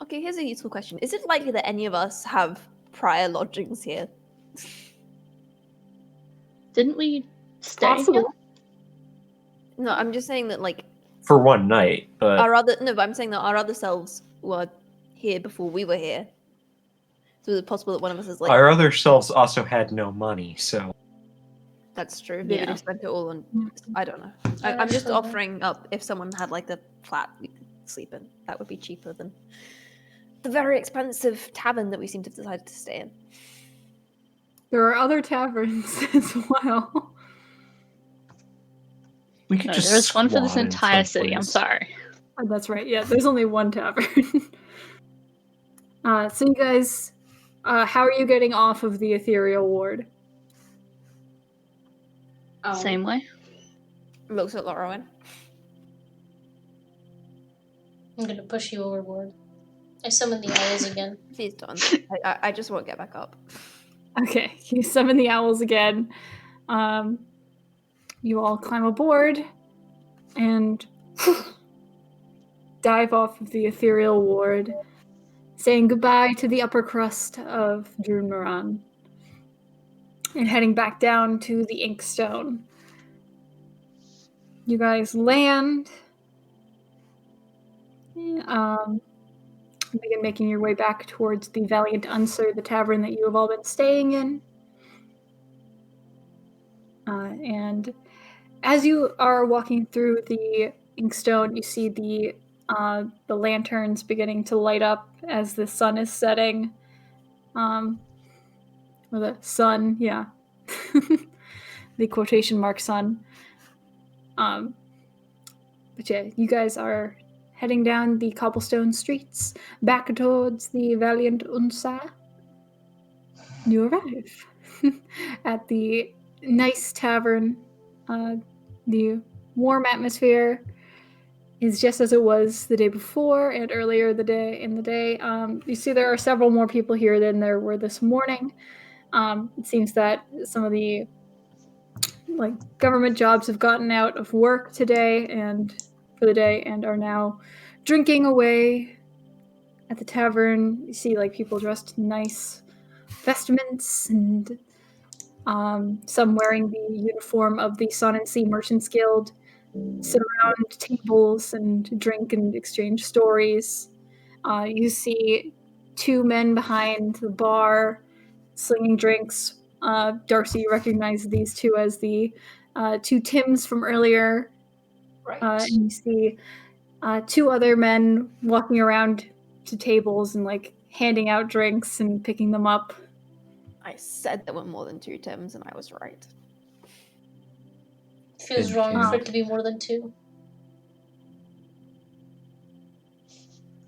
Okay, here's a useful question. Is it likely that any of us have prior lodgings here? Didn't we stay? Possible. No, I'm just saying that, like, For one night, but but I'm saying that our other selves were here before we were here. So is it possible that one of us is like, our other selves also had no money, so that's true. Maybe Yeah. they spent it all on, I don't know. Yeah, I'm just actually, offering up if someone had like a flat we could sleep in. That would be cheaper than the very expensive tavern that we seem to have decided to stay in. There are other taverns as well. we could No, just. there's one for this squat in entire some city. I'm place. sorry. Oh, that's right. Yeah, there's only one tavern. So you guys, how are you getting off of the ethereal ward? Same way. Looks at Lauren. I'm gonna push you overboard. I summon the owls again. Please don't. I just won't get back up. Okay, you summon the owls again. You all climb aboard and dive off of the ethereal ward, saying goodbye to the upper crust of Drumaran and heading back down to the Inkstone. You guys land. Begin making your way back towards the Valiant Unser, the tavern that you have all been staying in. And as you are walking through the Inkstone, you see the lanterns beginning to light up as the sun is setting. Or the sun, yeah. The quotation mark sun. But yeah, you guys are heading down the cobblestone streets back towards the Valiant Unsa. You arrive at the nice tavern. The warm atmosphere is just as it was the day before and earlier in the day. You see there are several more people here than there were this morning. It seems that some of the government jobs have gotten out of work today and for the day and are now drinking away at the tavern. You see people dressed in nice vestments and some wearing the uniform of the Sun and Sea Merchants Guild sit around tables and drink and exchange stories. You see two men behind the bar slinging drinks. Darcy, you recognize these two as the two Tims from earlier. Right. And you see two other men walking around to tables and handing out drinks and picking them up. I said there were more than 2 Tims, and I was right. Feels wrong Thank for you. it to be more than 2.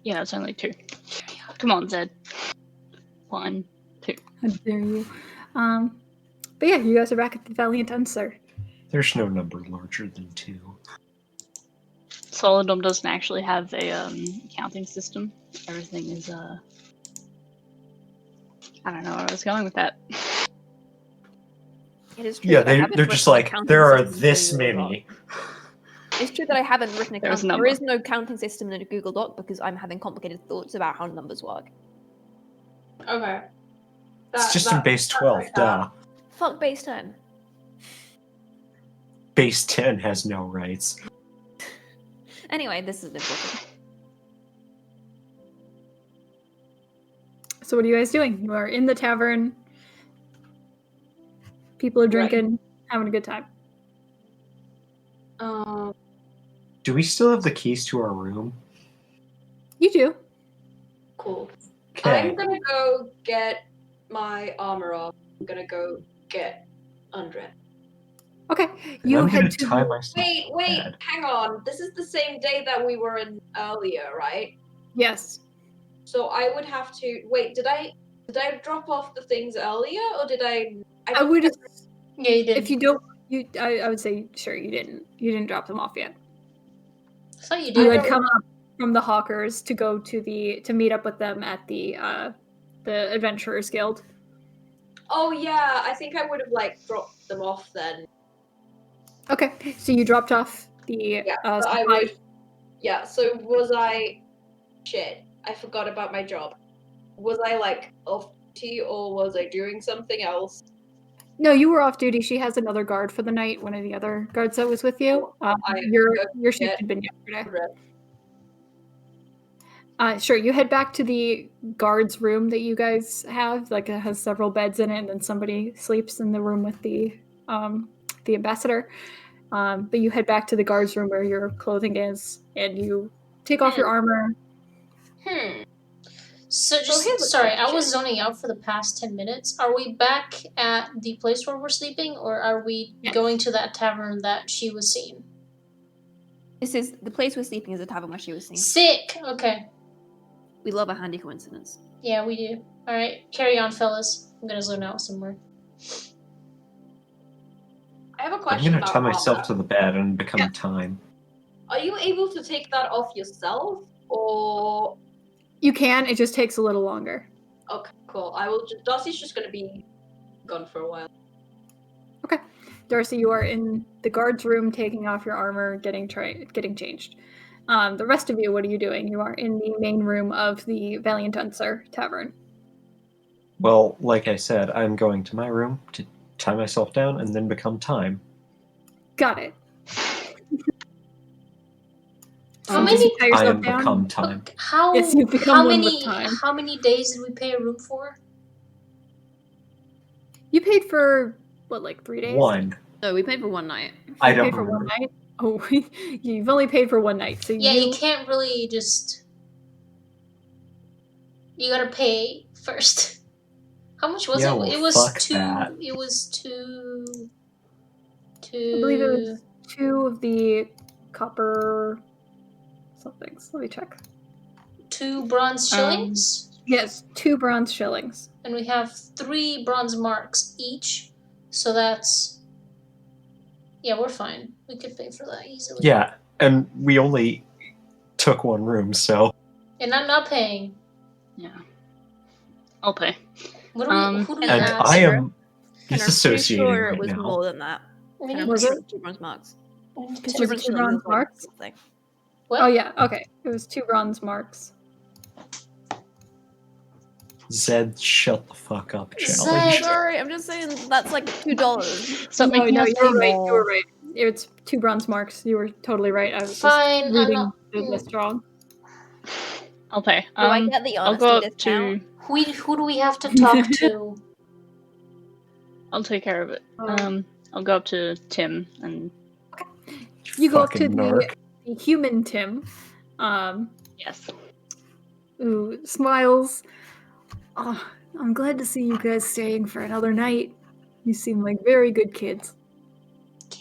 Yeah, it's only 2. Come on, Zed. 1, 2. How dare you? But yeah, you guys are back at the Valiant Unser. There's no number larger than 2. Solidum doesn't actually have a counting system. Everything is I don't know where I was going with that. It is true. Yeah, that I haven't they're written just a like, counting there are system in this Google Doc. many. It's true that I haven't written a There's a count. There number. is no counting system in a Google Doc because I'm having complicated thoughts about how numbers work. Okay. It's just in base 12, duh. Fuck base 10. Base 10 has no rights. Anyway, this is important. So what are you guys doing? You are in the tavern. People are drinking, having a good time. Do we still have the keys to our room? You do. Cool. Okay. I'm gonna go get my armor off. I'm gonna go get undressed. Okay. And You I'm head gonna to tie myself. Wait, bed. hang on. This is the same day that we were in earlier, right? Yes. So I would have to wait. Did I drop off the things earlier, or did I? I would Yeah, you did. if you don't I would say sure you didn't drop them off yet. I thought you You did. had come up from the Hawkers to go to meet up with them at the Adventurers Guild. Oh yeah, I think I would have dropped them off then. Okay. So you dropped off the Yeah, but I supplies. would. Yeah. So was I? Shit, I forgot about my job. Was I off duty, or was I doing something else? No, you were off duty. She has another guard for the night. One of the other guards that was with you. Your shift had been yesterday. Sure. You head back to the guard's room that you guys have. It has several beds in it, and then somebody sleeps in the room with the ambassador. But you head back to the guard's room where your clothing is, and you take off your armor. So here's a sorry, I was question. zoning out for the past 10 minutes. Are we back at the place where we're sleeping, or are we Yes. going to that tavern that she was seeing? This is the place we're sleeping is the tavern where she was seen. Sick! Okay. We love a handy coincidence. Yeah, we do. Alright, carry on, fellas. I'm gonna zone out somewhere. I have a I'm question gonna about tie myself armor. to the bed and become Yeah. time. Are you able to take that off yourself, or? You can. It just takes a little longer. Okay, cool. I will. Darcy's just gonna be gone for a while. Okay. Darcy, you are in the guard's room taking off your armor, getting changed. The rest of you, what are you doing? You are in the main room of the Valiant Unser Tavern. Well, like I said, I'm going to my room to tie myself down and then become time. Got it. How Did many- you tie I yourself am down? become time. How Yes, you've become how one many with time. how many days did we pay a room for? You paid for what, 3 days? 1. No, we paid for one night. I You don't paid for one remember. night. Oh, you've only paid for one night. So Yeah, you can't really just. You gotta pay first. How much was Yeah, it? well, It was fuck two. that. It was two. I believe it was 2 2 of the copper somethings. Let me check. 2 bronze shillings, Yes, 2 bronze shillings. and we have 3 bronze marks each. So that's we're fine. We could pay for that easily. Yeah, and we only took one room, so And I'm not paying. Yeah. I'll pay. What do we? Who do we and ask? I am And I'm pretty disassociating sure right it was now. more than that. We And I'm need Was pretty it? sure 2 bronze marks. to- Because Was it 2 bronze marks? Something. What? Oh yeah, okay. It was 2 bronze marks. Zed, shut the fuck up, Zed! challenge. Sorry, I'm just saying that's like $2. Stop No, making no, us you pay were right. more. You were right. It's 2 bronze marks. You were totally right. I was Fine, just I'm reading not- the list wrong. I'll pay. Do I get the I'll honesty go up discount? to. Who do we have to talk to? I'll take care of it. Oh. I'll go up to Tim and You go up to Fucking narc. the human Tim. yes. Who smiles. Oh, I'm glad to see you guys staying for another night. You seem like very good kids.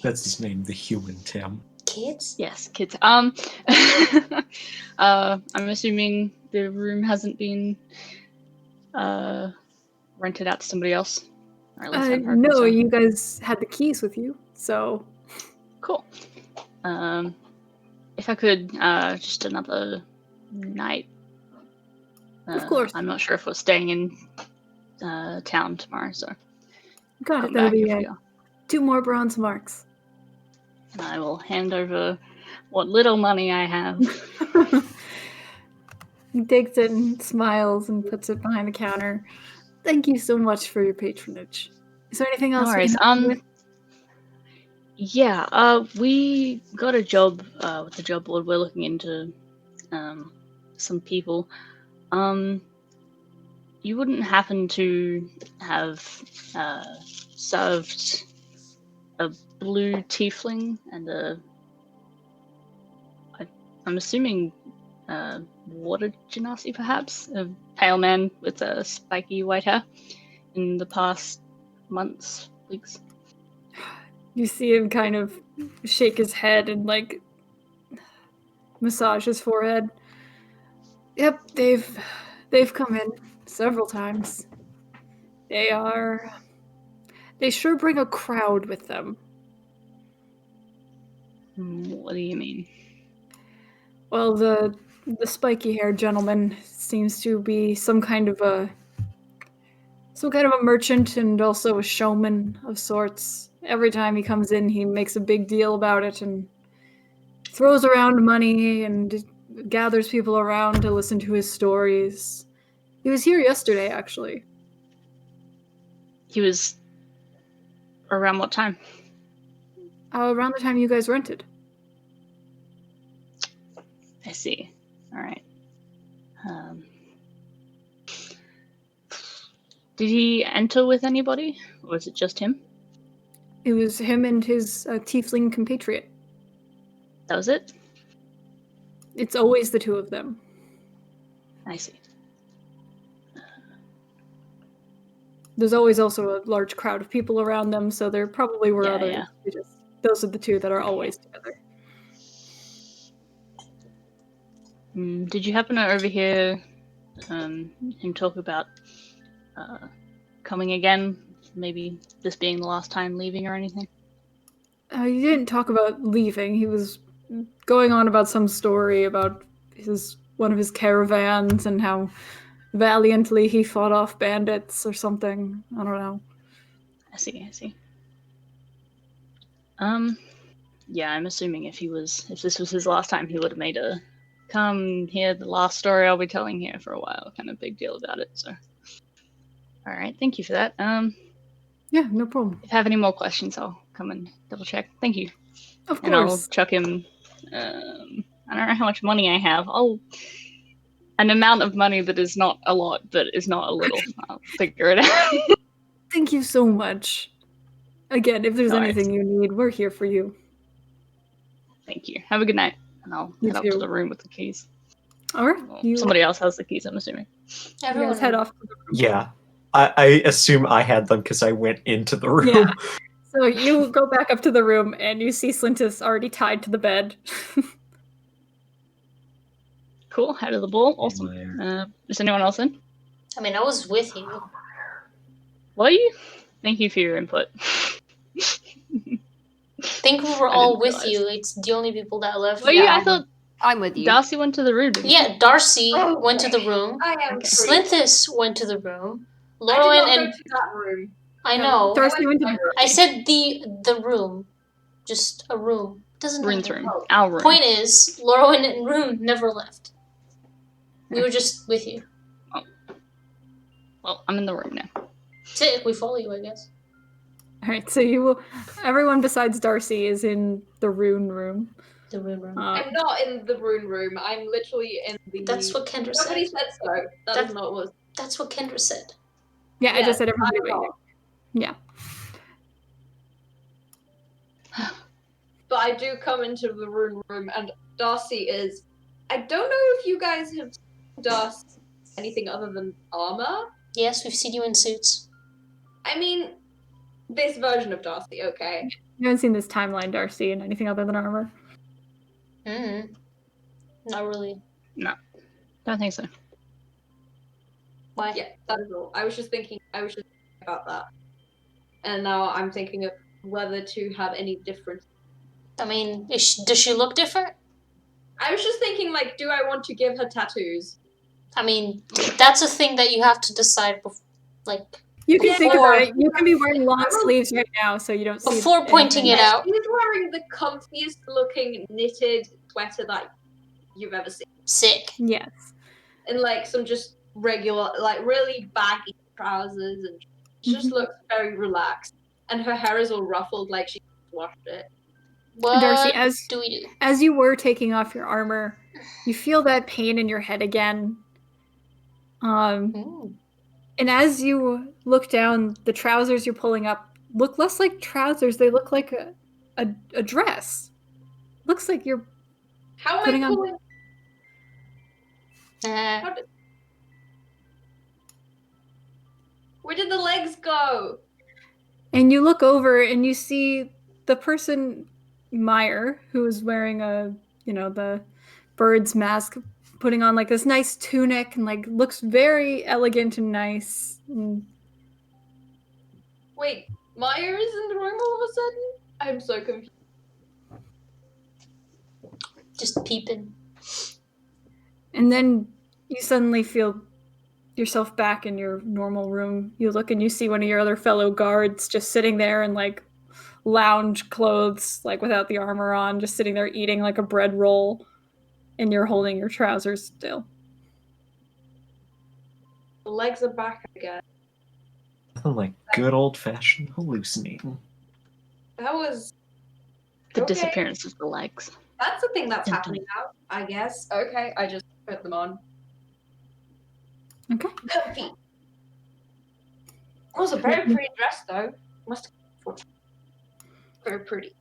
That's his name, the human Tim. Kids? Yes, kids. I'm assuming the room hasn't been rented out to somebody else. Or at least I've heard No, so. you guys had the keys with you, so Cool. If I could, just another night. Of course. I'm not sure if we're staying in town tomorrow, so got it. come That'll back be if we are. 2 more bronze marks. And I will hand over what little money I have. He takes it and smiles and puts it behind the counter. Thank you so much for your patronage. Is there anything else? No we worries. can help you with? Yeah, we got a job with the job board. We're looking into some people. You wouldn't happen to have served a blue tiefling and I'm assuming water genasi, perhaps? A pale man with a spiky white hair in the past months, weeks? You see him kind of shake his head and like massage his forehead. Yep, they've come in several times. They sure bring a crowd with them. What do you mean? Well, the spiky-haired gentleman seems to be some kind of a merchant and also a showman of sorts. Every time he comes in, he makes a big deal about it and throws around money and gathers people around to listen to his stories. He was here yesterday, actually. He was around what time? Around the time you guys rented. I see. All right. Did he enter with anybody, or was it just him? It was him and his tiefling compatriot. That was it? It's always the 2 of them. I see. There's always also a large crowd of people around them, so there probably were Yeah, others. yeah. Those are the 2 that are always together. Did you happen to overhear him talk about coming again? Maybe this being the last time leaving or anything? He didn't talk about leaving. He was going on about some story about one of his caravans and how valiantly he fought off bandits or something. I don't know. I see. Yeah, I'm assuming if this was his last time, he would have made a come hear the last story I'll be telling here for a while kind of big deal about it. So, all right, thank you for that. Yeah, no problem. If I have any more questions, I'll come and double check. Thank you. Of And I'll course. chuck him. I don't know how much money I have. An amount of money that is not a lot, but is not a little. I'll figure it out. Thank you so much. Again, if there's No worries. anything you need, we're here for you. Thank you. Have a good night, and I'll You head up to too. the room with the keys. All right. Well, You somebody else has the keys, I'm assuming. Everyone guys head off to the room. Yeah. I assume I had them because I went into the room. Yeah. So you go back up to the room and you see Slintus already tied to the bed. Cool. Head of the ball. Awesome. Is anyone else in? I mean, I was with you. Were you? Thank you for your input. I think we were I all didn't with realize. you. It's the only people that left. Were you? Yeah, I thought I'm with you. Darcy went to the room. Didn't Yeah, Darcy Okay. went to the room. I am Okay. free. Slinthus went to the room. I Laurel did not and go to that room. I No, know. Darcy went to my the room. I said the room, just a room. Doesn't Rune's matter. room. Oh. Our room. Point is, Laurel and Rune never left. We were just with you. Well, I'm in the room now. Sick. We follow you, I guess. Alright, so everyone besides Darcy is in the rune room. The Rune room. I'm not in the rune room. I'm literally in the. That's what Kendra Nobody said. said so. That is not what. That's what Kendra said. Yeah, I Yes, just said everybody I'm waiting. not. Yeah. But I do come into the rune room, and Darcy is. I don't know if you guys have seen Darcy anything other than armor. Yes, we've seen you in suits. I mean, this version of Darcy, okay. You haven't seen this timeline, Darcy, in anything other than armor. Not really. No, don't think so. Why? Yeah, that is all. I was just thinking about that. And now I'm thinking of whether to have any different. I mean, does she look different? I was just thinking, like, do I want to give her tattoos? I mean, that's a thing that you have to decide You can think Before- about it. You can be wearing long sleeves right now, so you don't see before pointing anything. it out. She's wearing the comfiest looking knitted sweater that you've ever seen. Sick. Yes. And like some just regular, like really baggy trousers, and she just looks very relaxed. And her hair is all ruffled like she washed it. What Darcy, do we do? as you were taking off your armor, you feel that pain in your head again. Ooh. And as you look down, the trousers you're pulling up look less like trousers. They look like a dress. Looks like you're How am Putting I on- pulling? Where did the legs go? And you look over and you see the person, Meyer, who is wearing the bird's mask, putting on like this nice tunic and like looks very elegant and nice. And Wait, Maya is in the room all of a sudden? I'm so confused. Just peeping. and then you suddenly feel yourself back in your normal room. You look and you see one of your other fellow guards just sitting there in like lounge clothes, like without the armor on, just sitting there eating like a bread roll, and you're holding your trousers still. The legs are back again. Nothing like good old fashioned hallucinating. That was. The Okay. disappearance of the legs. That's the thing that's Dun, dun. happening now, I guess. Okay, I just put them on. Okay. Comfy. It was a very pretty dress, though. Must have very pretty.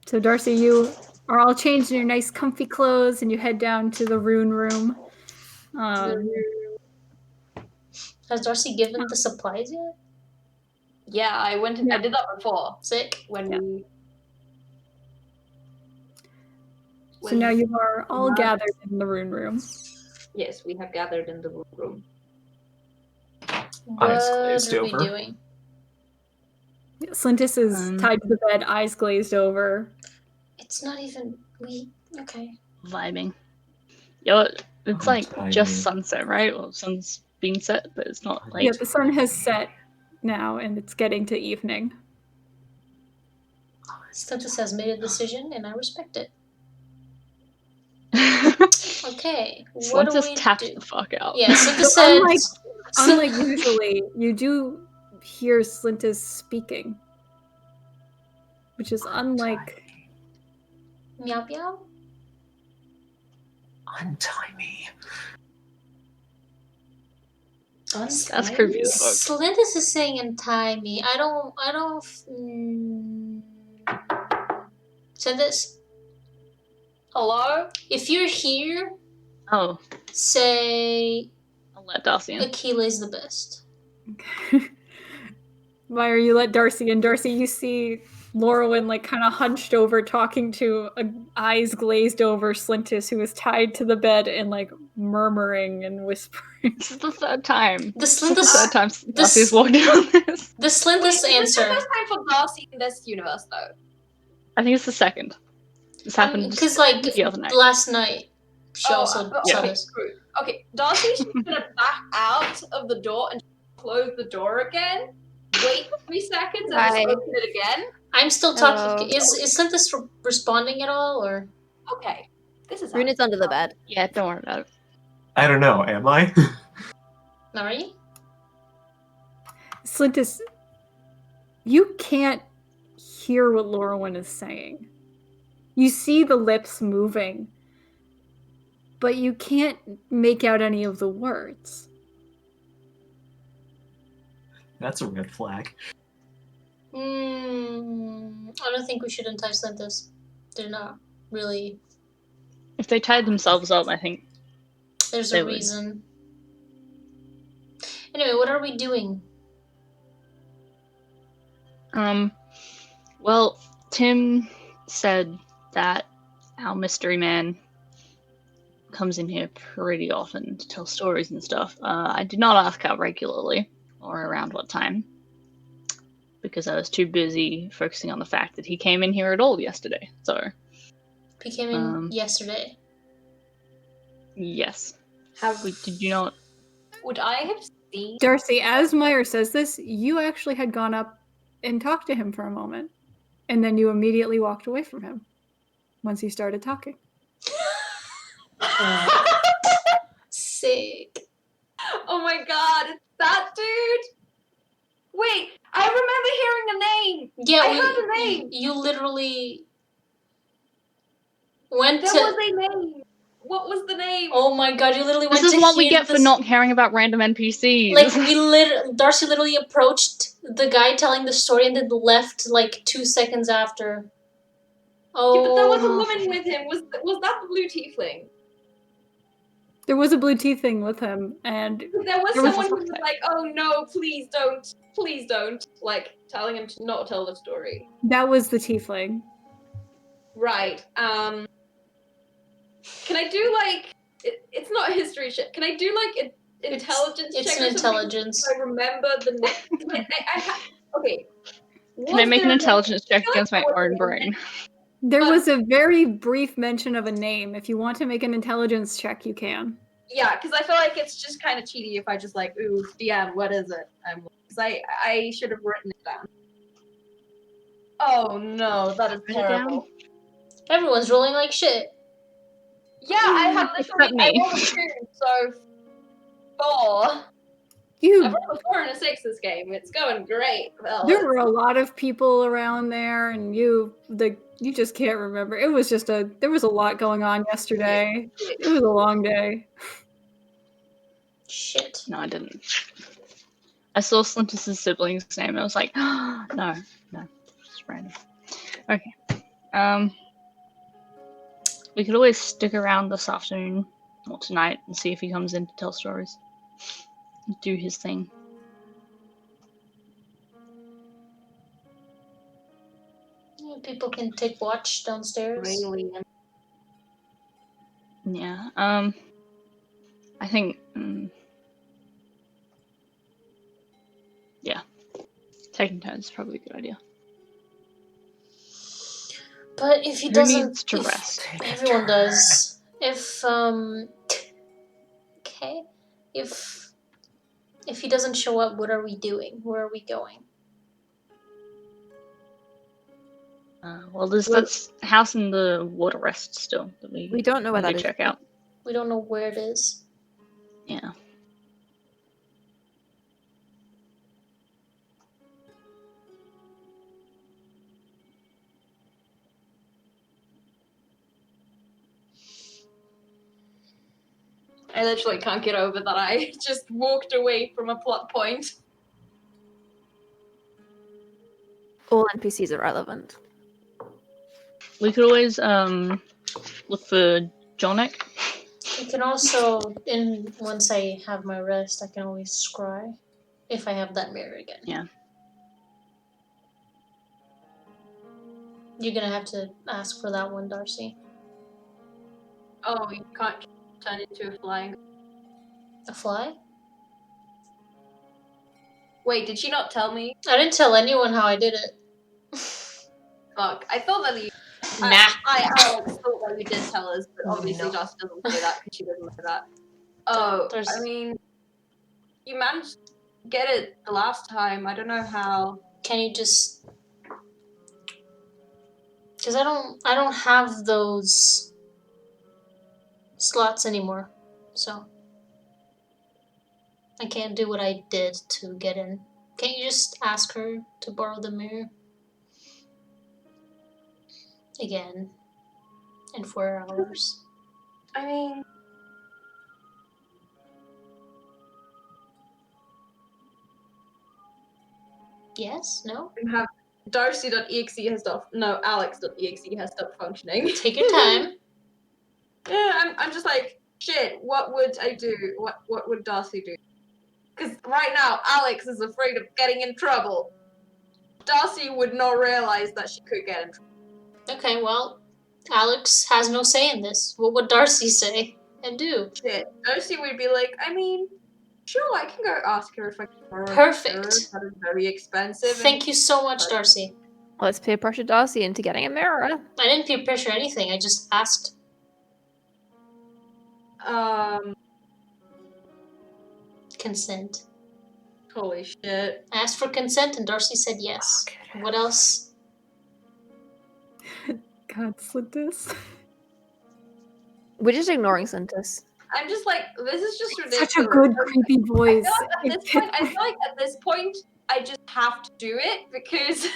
So Darcy, you are all changed in your nice comfy clothes and you head down to the rune room. Has Darcy given the supplies yet? Yeah, I went. I did that before Sick. when Yeah. we. So now you are all Wow. gathered in the rune room. Yes, we have gathered in the room. Eyes What glazed are we over. doing? Slintus is tied to the bed, eyes glazed over. It's not even okay. Vibing. Yo, it's Oh, like tiny. just sunset, right? Well, sun's been set, but it's not late. Yeah, the sun has set now and it's getting to evening. Stuntus has made a decision and I respect it. Okay. What Slim do just we tapped do? the fuck out. Yeah, Stuntus So said Unlike usually, you do hear Slintus speaking. Which is unlike... meow meow. Untie me. That's creepy as fuck. Slintus is saying untie me. I don't Slintus, Hello? if you're here, Oh, say I'll let Darcy in. Akila's the best. Meyer, you let Darcy in. Darcy, you see Laurelin like kind of hunched over, talking to eyes glazed over Slintus, who is tied to the bed and like murmuring and whispering. This is the third time. The This is the Slintus, third time Darcy's walked in on this. the Slintus Wait, is this the answer. first time for Darcy in this universe, though? I think it's the second. This happened Because like the other night. last night, she also saw okay, this. screw. Okay, Darcy's just gonna back out of the door and close the door again. Wait 3 seconds and Right. just open it again. I'm still talking. Hello. Is Slintus responding at all, or? Okay, this is Rune is under the bed. Yeah, don't worry about it. I don't know, am I? Are you? Slintus, you can't hear what Laurelin is saying. You see the lips moving, but you can't make out any of the words. That's a red flag. I don't think we should entice Slintus. They're not really. If they tied themselves up, I think. There's They a would. reason. Anyway, what are we doing? Well, Tim said that our mystery man comes in here pretty often to tell stories and stuff. I did not ask how regularly or around what time, because I was too busy focusing on the fact that he came in here at all yesterday. So, He came in yesterday. yes. Have Did you not? would I have seen? Darcy, as Meyer says this, you actually had gone up and talked to him for a moment, and then you immediately walked away from him once he started talking. Sick. Oh my god, it's that dude! Wait, I remember hearing a name! Yeah, I heard a name! You literally went There to. was a name! What was the name? Oh my god! You literally went This to. is what we hear get for this- not caring about random NPCs. Like Darcy literally approached the guy telling the story and then left like 2 seconds after. Oh. Yeah, but there was a woman with him. Was that the blue tiefling? There was a blue tea thing with him, and There was There was someone a who was like, "Oh no, please don't," like telling him to not tell the story. that was the tiefling. Right. Can I do like? It's not a history check. Can I do like an intelligence check? It's or an something intelligence. so I remember the name. Okay. Can I make an Was there a- intelligence check I feel against my like there was own a brain? There But- was a very brief mention of a name. If you want to make an intelligence check, you can. Yeah, because I feel like it's just kind of cheaty if I just like, ooh, DM, what is it? Because I should have written it down. Oh no, that is Write it down? terrible. Everyone's rolling like shit. Yeah, I have Except literally I me. rolled a 2, so 4. You I've rolled a 4 and a 6 this game. It's going great. Well, There were a lot of people around there, and you just can't remember. It was just there was a lot going on yesterday. It was a long day. Shit. No, I didn't. I saw Slintus's sibling's name and I was like, no, just random. Okay. We could always stick around this afternoon or tonight and see if he comes in to tell stories. Do his thing. People can take watch downstairs. really. Yeah. I think. Yeah. Taking turns is probably a good idea. But if he Who doesn't, needs to if rest? everyone does. If okay, if he doesn't show up, what are we doing? Where are we going? Well, there's that house in the water rest still that We don't know where need that to is. check out. We don't know where it is. Yeah. I literally can't get over that I just walked away from a plot point. All NPCs are relevant. We could always look for Jonek. I can also, once I have my rest, I can always scry if I have that mirror again. Yeah. You're gonna have to ask for that one, Darcy. Oh, you can't turn into a flying. A fly? Wait, did she not tell me? I didn't tell anyone how I did it. Fuck, I thought that you. Nah. I Alex thought that you did tell us, but obviously No. Darcy doesn't say that because she doesn't know that. Oh, There's- I mean, you managed to get it the last time. I don't know how. Can you just? Because I don't have those slots anymore, so I can't do what I did to get in. Can't you just ask her to borrow the mirror again in 4 hours? I mean, Yes? No? we have Darcy.exe has stopped. No, Alex.exe has stopped functioning. Take your time. Yeah, I'm just like, shit, what would I do? What would Darcy do? Because right now, Alex is afraid of getting in trouble. Darcy would not realize that she could get in trouble. Okay, well, Alex has no say in this. What would Darcy say and do? Shit. Darcy would be like, I mean, sure, I can go ask her if I can borrow a Perfect. mirror. That is very expensive. Thank you so much, Darcy. Let's peer pressure Darcy into getting a mirror. I didn't peer pressure anything. I just asked. Consent. Holy shit. I asked for consent and Darcy said yes. What else? God, Slintus. We're just ignoring Cintus. I'm just like, this is just ridiculous. Such a good, creepy voice. I feel like at this point, I just have to do it because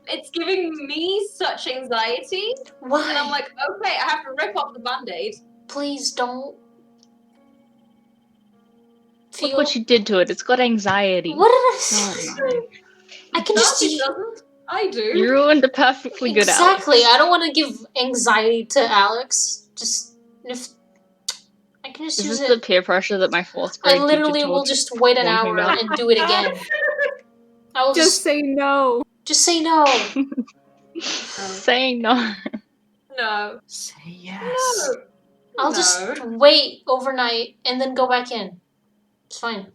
it's giving me such anxiety. Why? And I'm like, okay, I have to rip off the band-aid. Please don't. Look what you did to it. It's got anxiety. What did I Oh say? my. I can just. Darcy doesn't. I do. You ruined a perfectly good Alex. Exactly. I don't want to give anxiety to Alex. Just if I can just Is use this it. the peer pressure that my 4th grade I literally teacher will told just wait an warned me hour about? and do it again. I will Just say no. just say no. Saying no. No. Say yes. No. I'll No. just wait overnight and then go back in. It's fine.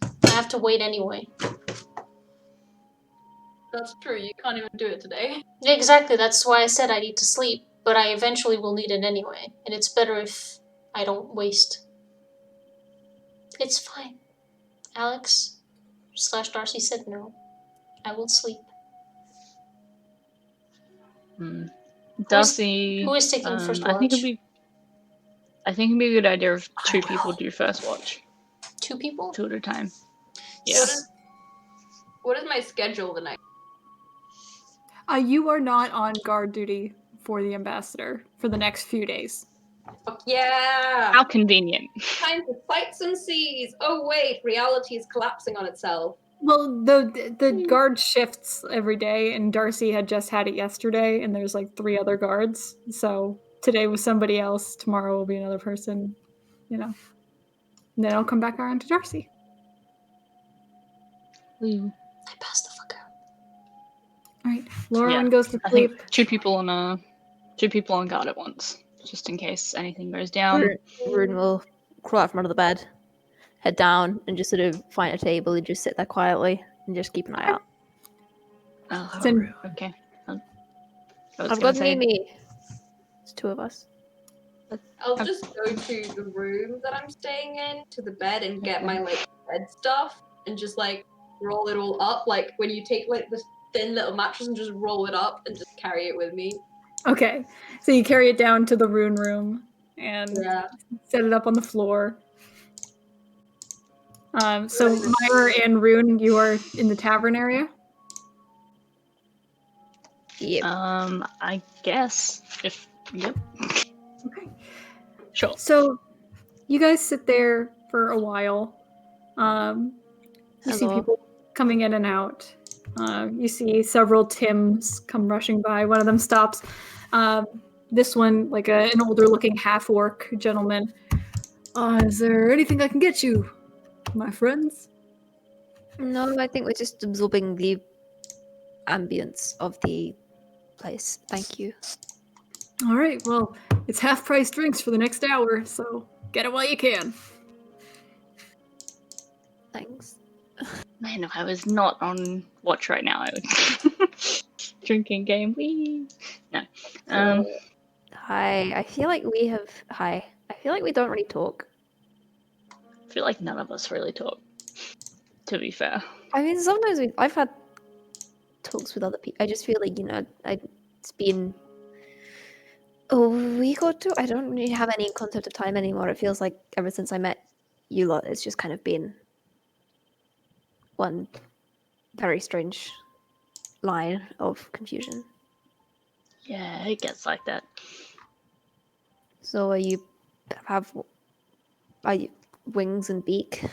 I have to wait anyway. That's true. You can't even do it today. Yeah, exactly. That's why I said I need to sleep. But I eventually will need it anyway. And it's better if I don't waste. It's fine. Alex/Darcy said no. I will sleep. Darcy. Who is taking first I think watch? it'd be a good idea if 2 people do first watch. 2 people? 2 at a time. What Yeah. what is my schedule the night? You are not on guard duty for the ambassador for the next few days. Fuck yeah! How convenient. Time for sights and seas. Oh wait, reality is collapsing on itself. Well, the guard shifts every day, and Darcy had just had it yesterday, and there's like 3 other guards. So today was somebody else, tomorrow will be another person, you know. And then I'll come back around to Darcy. Ooh. I passed the fuck out. Alright, Lauren Yeah, goes to I sleep. think 2 people on guard at once, just in case anything goes down. Rune will crawl out from under the bed, head down, and just sort of find a table and just sit there quietly and just keep an eye out. Oh, Then- okay. I was I've gonna got say, Mimi. It's 2 of us. I'll just go to the room that I'm staying in, to the bed, and get my like bed stuff, and just like roll it all up, like when you take like this thin little mattress and just roll it up and just carry it with me. Okay, so you carry it down to the rune room and Yeah. set it up on the floor. So Myra and Rune, you are in the tavern area? Yep. I guess yep. Okay. Sure. So you guys sit there for a while. You see Hello. people coming in and out. You see several Tims come rushing by. One of them stops. This one, like an older looking half-orc gentleman. Is there anything I can get you, my friends? No, I think we're just absorbing the ambience of the place. Thank you. All right, well, it's half-price drinks for the next hour, so get it while you can. Thanks. Man, if I was not on watch right now, I would drinking game. Wee. No. Hi. I feel like we have. Hi. I feel like we don't really talk. I feel like none of us really talk. To be fair. I mean, sometimes I've had talks with other people. I just feel like it's been a week or two. I don't really have any concept of time anymore. It feels like ever since I met you lot, it's just kind of been one very strange line of confusion. Yeah, it gets like that. So are you wings and beak?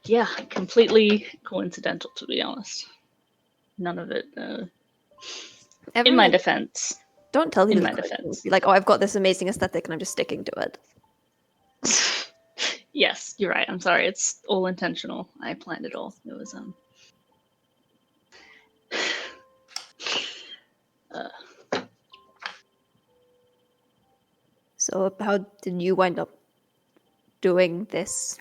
Yeah, completely coincidental, to be honest. None of it. In my defense. Don't tell people In my it's defense. be like, oh, I've got this amazing aesthetic and I'm just sticking to it. Yes, you're right. I'm sorry. It's all intentional. I planned it all. It was So how did you wind up doing this?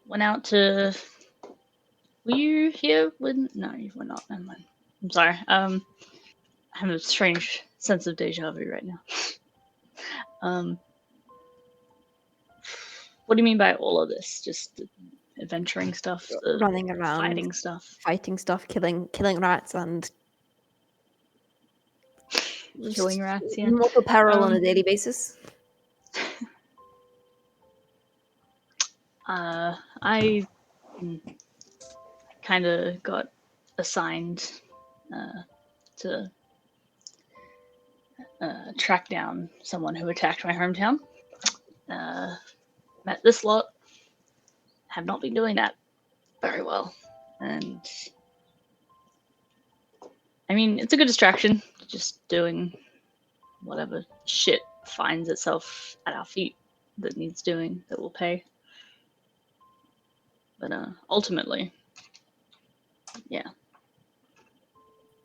Went out to. Were you here when? No, you were not. Never mind. I'm sorry. I have a strange sense of deja vu right now. What do you mean by all of this? Just the adventuring stuff, the Running around, fighting stuff, fighting stuff, killing rats, and killing rats. Yeah. mortal peril on a daily basis. I kind of got assigned to track down someone who attacked my hometown. Met this lot. Have not been doing that very well, and I mean it's a good distraction. Just doing whatever shit finds itself at our feet that needs doing that will pay. But ultimately, yeah.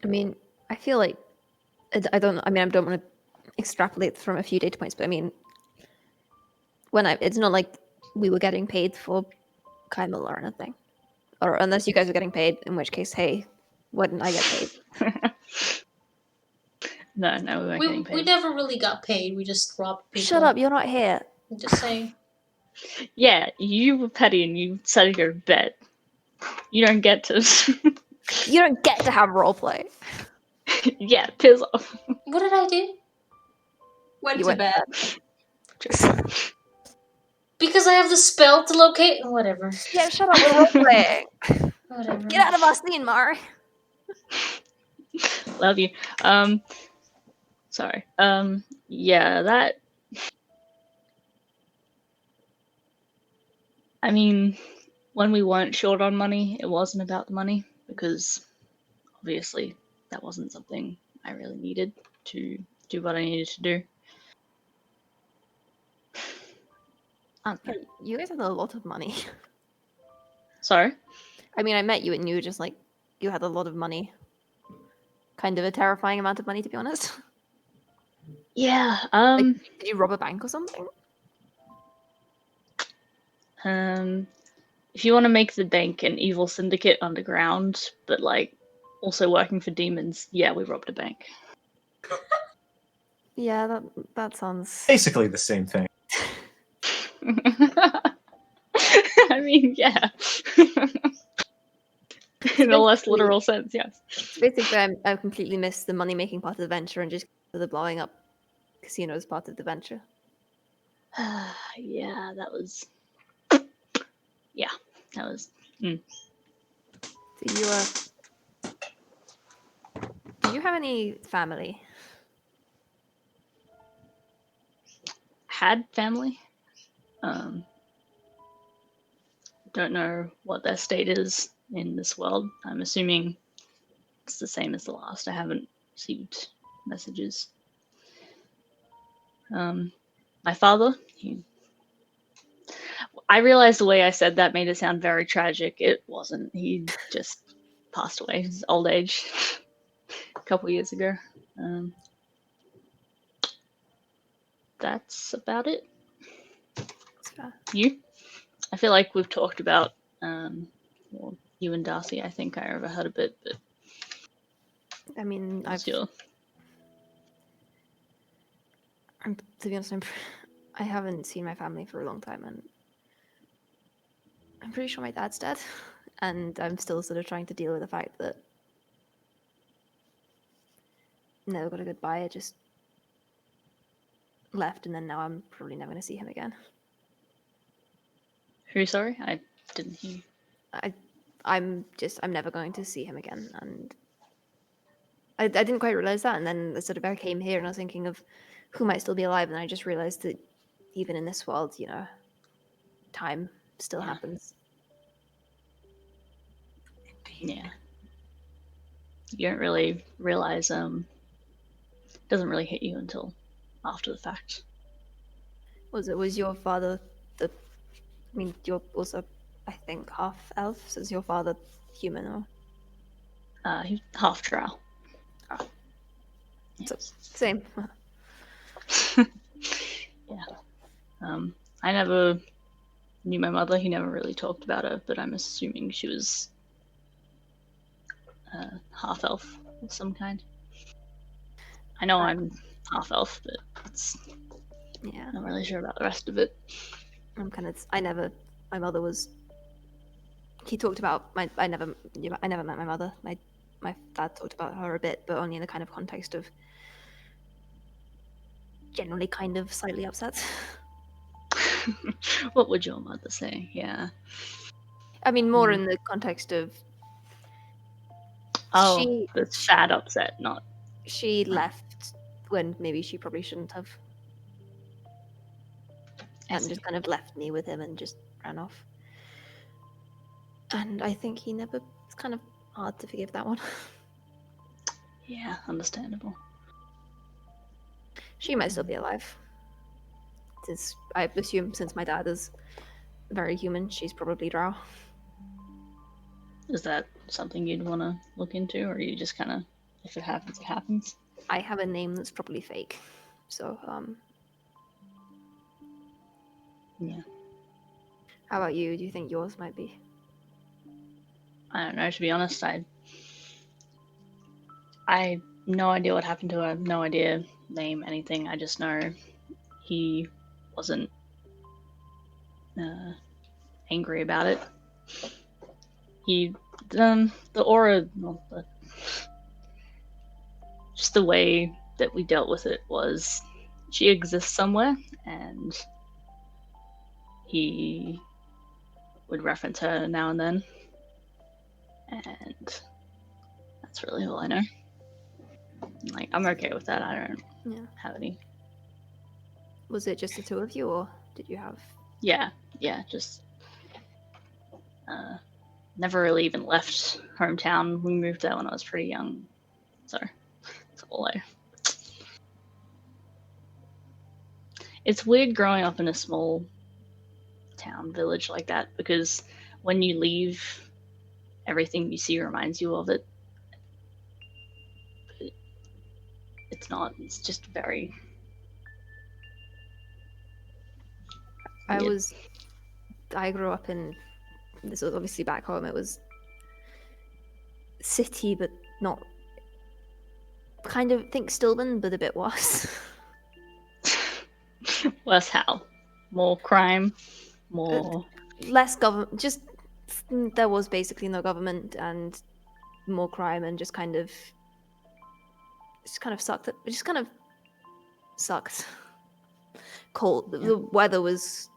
I mean, I feel like I don't know. I mean, I don't want to extrapolate from a few data points, but I mean, it's not like we were getting paid for Kymel or anything, or unless you guys were getting paid, in which case, hey, why didn't I get paid? No, we weren't getting paid. We never really got paid. We just robbed people. Shut up! You're not here. I'm just saying. Yeah, you were petty and you settled your bet. You don't get to. You don't get to have roleplay. Yeah, piss off. What did I do? Went You to went bed. Because I have the spell to locate. Whatever. Yeah, shut up. We're roleplaying. Whatever. Get out of our scene, Mari. Love you. Sorry. Yeah, that. I mean, when we weren't short on money, it wasn't about the money because obviously that wasn't something I really needed to do what I needed to do. You guys had a lot of money. Sorry? I mean, I met you and you were just like, you had a lot of money. Kind of a terrifying amount of money, to be honest. Yeah. Did you rob a bank or something? If you want to make the bank an evil syndicate underground, but like also working for demons, yeah, we robbed a bank. Yeah, that sounds Basically the same thing. I mean, yeah. In a less literal sense, yes. Basically, I completely missed the money-making part of the venture and just the blowing up casinos part of the venture. Yeah, that was. Yeah, that was. Do you have any family? Had family. Don't know what their state is in this world. I'm assuming it's the same as the last. I haven't received messages. My father, I realized the way I said that made it sound very tragic. It wasn't. He just passed away. His old age a couple years ago. That's about it. It's fair. You? I feel like we've talked about well, you and Darcy. I think I overheard a bit, but I mean, what's your... to be honest, I haven't seen my family for a long time, and I'm pretty sure my dad's dead, and I'm still sort of trying to deal with the fact that never got a goodbye. I just left, and then now I'm probably never going to see him again. Who? Sorry, I didn't hear you. I'm never going to see him again, and I didn't quite realize that. And then I came here, and I was thinking of who might still be alive, and I just realized that even in this world, time still happens. Yeah. You don't really realize it doesn't really hit you until after the fact. Was your father you're also, I think, half elf, so is your father human or He's half drow. Oh. Yes. Same? Yeah. I never knew my mother. He never really talked about her, but I'm assuming she was half elf of some kind. I know I'm half elf, but I'm not really sure about the rest of it. My mother was. He talked about I never met my mother. My dad talked about her a bit, but only in the kind of context of generally kind of slightly upset. What would your mother say? Yeah. I mean, more in the context of. Oh, the sad upset, not. She left when maybe she probably shouldn't have. And just kind of left me with him and just ran off. And I think he never. It's kind of hard to forgive that one. Yeah, understandable. She might still be alive. I assume since my dad is very human, she's probably drow. Is that something you'd want to look into, or are you just kind of, if it happens, it happens? I have a name that's probably fake, so yeah. How about you? Do you think yours might be? I don't know, to be honest. I have no idea what happened to her. No idea, name, anything. I just know he wasn't angry about it. He, the aura, well, just the way that we dealt with it was she exists somewhere, and he would reference her now and then. And that's really all I know. Like, I'm okay with that. I don't have any. Was it just the two of you, or did you have? Yeah, just never really even left hometown. We moved there when I was pretty young, so that's all I. It's weird growing up in a small town, village like that, because when you leave, everything you see reminds you of it. But it's not. It's just very. Weird. I grew up in. This was obviously back home. It was city, but not. Kind of think Stillman, but a bit worse. Worse how? More crime? More. Less government. Just. There was basically no government and more crime and just kind of. Just kind of sucked. It just kind of sucked. Cold. Yeah. The weather was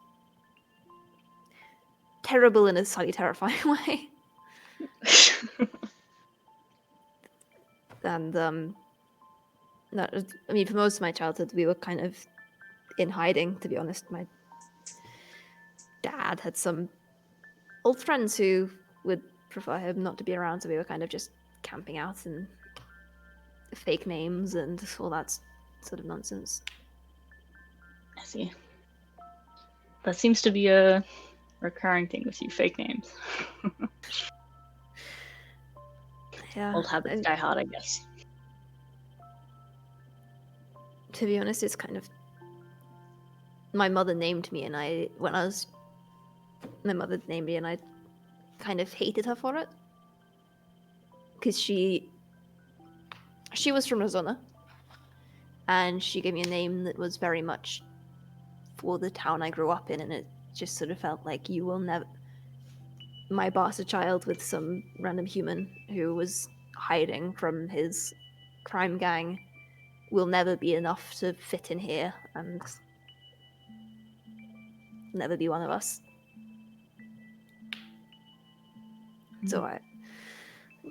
terrible in a slightly terrifying way. And no, I mean, for most of my childhood, we were kind of in hiding. To be honest, my dad had some old friends who would prefer him not to be around, so we were kind of just camping out and fake names and all that sort of nonsense. I see. That seems to be a recurring thing with you fake names. Yeah. Old habits die hard, I guess. To be honest, it's kind of my mother named me, and my mother named me, and I kind of hated her for it because she was from Arizona, and she gave me a name that was very much for the town I grew up in, and it just sort of felt like you will never. My bastard child with some random human who was hiding from his crime gang will never be enough to fit in here and never be one of us. So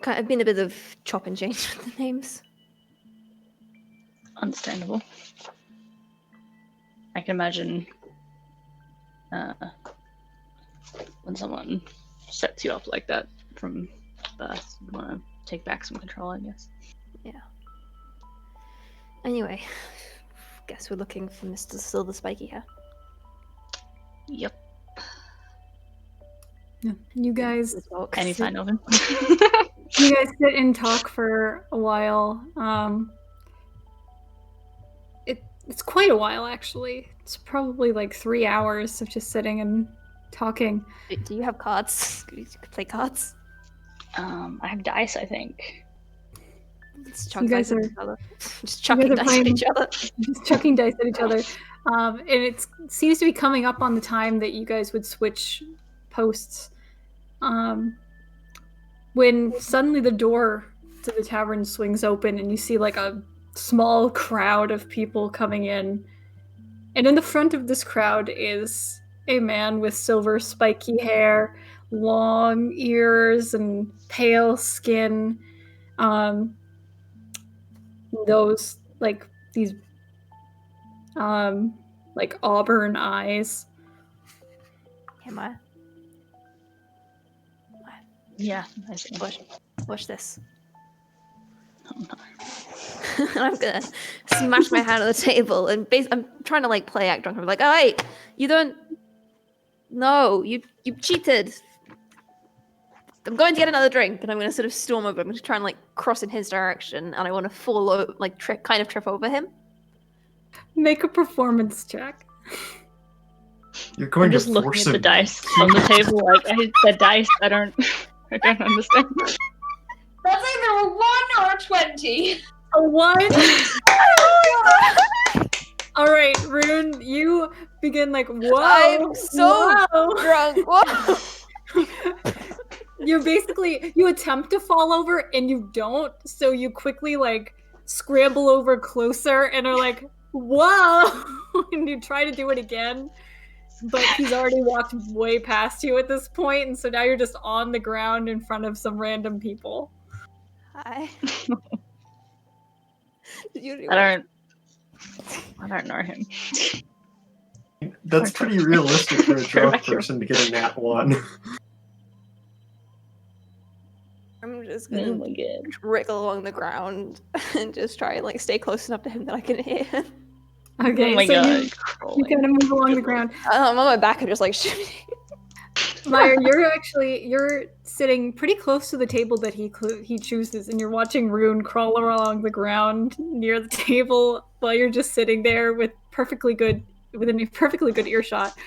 I've been a bit of chop and change with the names. Understandable. I can imagine when someone sets you up like that from birth, you want to take back some control, I guess. Yeah. Anyway, guess we're looking for Mr. Silver Spiky Hair. Yep. Yeah. You guys Any sign of him? you guys sit and talk for a while. It's quite a while, actually. It's probably like 3 hours of just sitting and talking. Do you have cards? You could play cards. I have dice, I think. Let's chuck You guys dice at are- each other. Just chucking are dice at playing- each other. Just chucking dice at each other. And it seems to be coming up on the time that you guys would switch posts. When suddenly the door to the tavern swings open and you see like a small crowd of people coming in. And in the front of this crowd is a man with silver spiky hair, long ears, and pale skin. Those these like auburn eyes. Am I? Yeah, I see. Watch this. Oh, no. I'm gonna smash my hand on the table and I'm trying to like play act drunk. I'm like, oh wait, you don't. No, you cheated. I'm going to get another drink, and I'm going to sort of storm over. I'm going to try and like cross in his direction, and I want to fall over, like kind of trip over him. Make a performance check. You're going I'm just to looking force at the him. dice on the table, like the dice. I don't understand. That's either a 1 or a 20. A 1. All right, Rune, you begin like, whoa. I'm so whoa. drunk. Whoa. You attempt to fall over and you don't, so you quickly like scramble over closer and are like, whoa. And you try to do it again, but he's already walked way past you at this point, and so now you're just on the ground in front of some random people. Hi. I don't know him. That's pretty realistic for a drunk person to get a nat 1. I'm just Oh gonna my god. wriggle along the ground and just try and like stay close enough to him that I can hear him. Okay, Oh my so god. you kind of move along the ground. I'm on my back and just like shooting. Meyer, you're sitting pretty close to the table that he chooses, and you're watching Rune crawl along the ground near the table while you're just sitting there within a perfectly good earshot.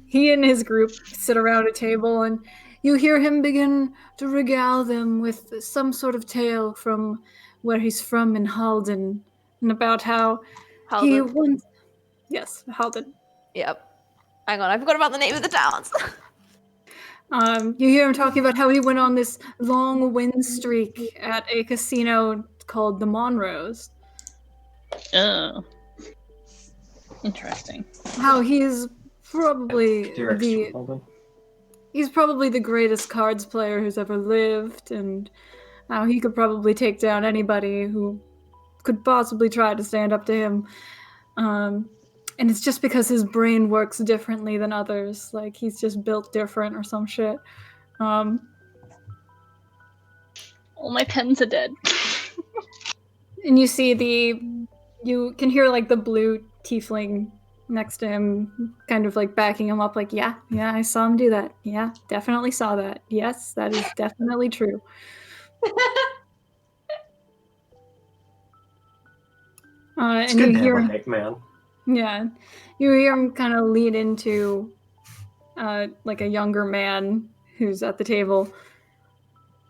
He and his group sit around a table, and you hear him begin to regale them with some sort of tale from where he's from in Halden, and about how he Halden. once. Yes, Halden. Yep. Hang on, I forgot about the name of the towns. You hear him talking about how he went on this long win streak at a casino called the Monrose. Oh. Interesting. How he's probably Derek's the Alden. he's probably the greatest cards player who's ever lived, and how he could probably take down anybody who could possibly try to stand up to him. And it's just because his brain works differently than others. Like, he's just built different or some shit. All my pens are dead. And you see you can hear like the blue tiefling next to him, kind of like backing him up, like, yeah, I saw him do that. Yeah, definitely saw that. Yes, that is definitely true. It's And good you to have hear a him, hype man. yeah, you hear him kind of lean into like a younger man who's at the table.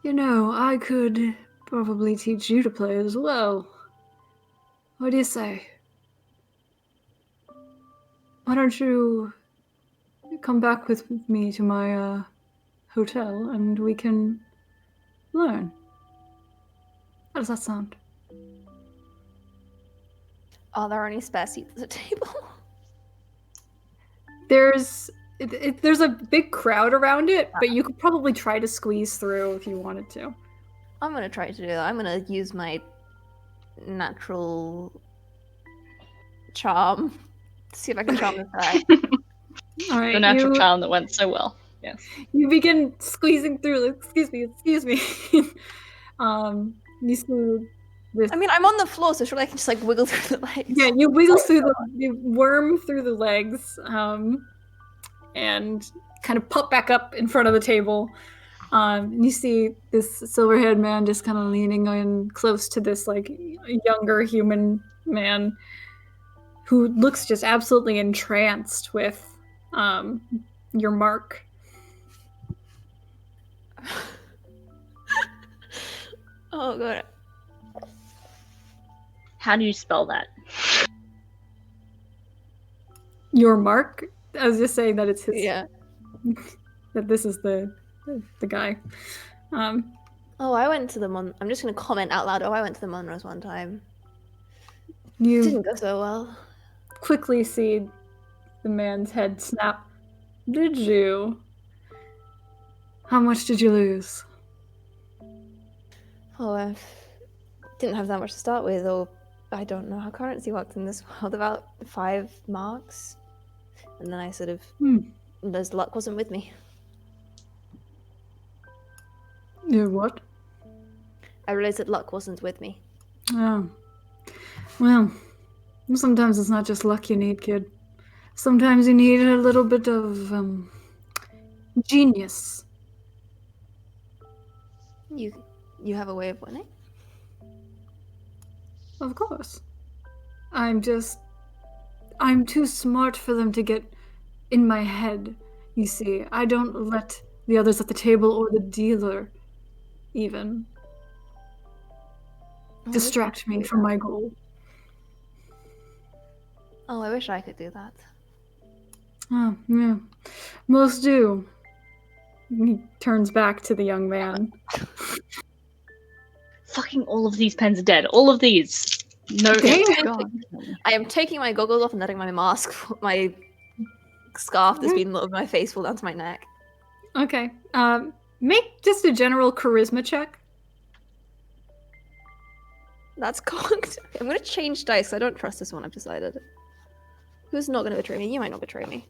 You know, I could probably teach you to play as well. What do you say? Why don't you come back with me to my hotel and we can learn? How does that sound? Are there any spare seats at the table? There's there's a big crowd around it, but you could probably try to squeeze through if you wanted to. I'm gonna try to do that. I'm gonna use my natural charm to see if I can charm this guy. All right, The natural charm that went so well. Yes. you begin squeezing through. Like, excuse me. You see this. I mean, I'm on the floor, so surely I can just like wiggle through the legs. Yeah, you wiggle through you worm through the legs, and kind of pop back up in front of the table. And you see this silver-haired man just kind of leaning in close to this like younger human man who looks just absolutely entranced with your mark. Oh god. How do you spell that? Your mark? I was just saying that it's his. Yeah. That this is the guy. Oh, I went to the I'm just gonna comment out loud. Oh, I went to the Monroes one time. You Didn't go so well. quickly see the man's head snap. Did you? How much did you lose? Oh, I didn't have that much to start with, or I don't know how currency works in this world. About 5 marks, and then I sort of, those luck wasn't with me. What? I realized that luck wasn't with me. Oh. Well, sometimes it's not just luck you need, kid. Sometimes you need a little bit of genius. You have a way of winning? Of course. I'm too smart for them to get in my head, you see. I don't let the others at the table or the dealer even distract me from my goal. Oh, I wish I could do that. Oh, yeah. Most do. He turns back to the young man. Fucking all of these pens are dead. All of these. No. I am taking my goggles off and letting my mask, my scarf that's been over my face fall down to my neck. Okay. Make just a general charisma check. That's cocked. I'm gonna change dice. I don't trust this one, I've decided. Who's not gonna betray me? You might not betray me.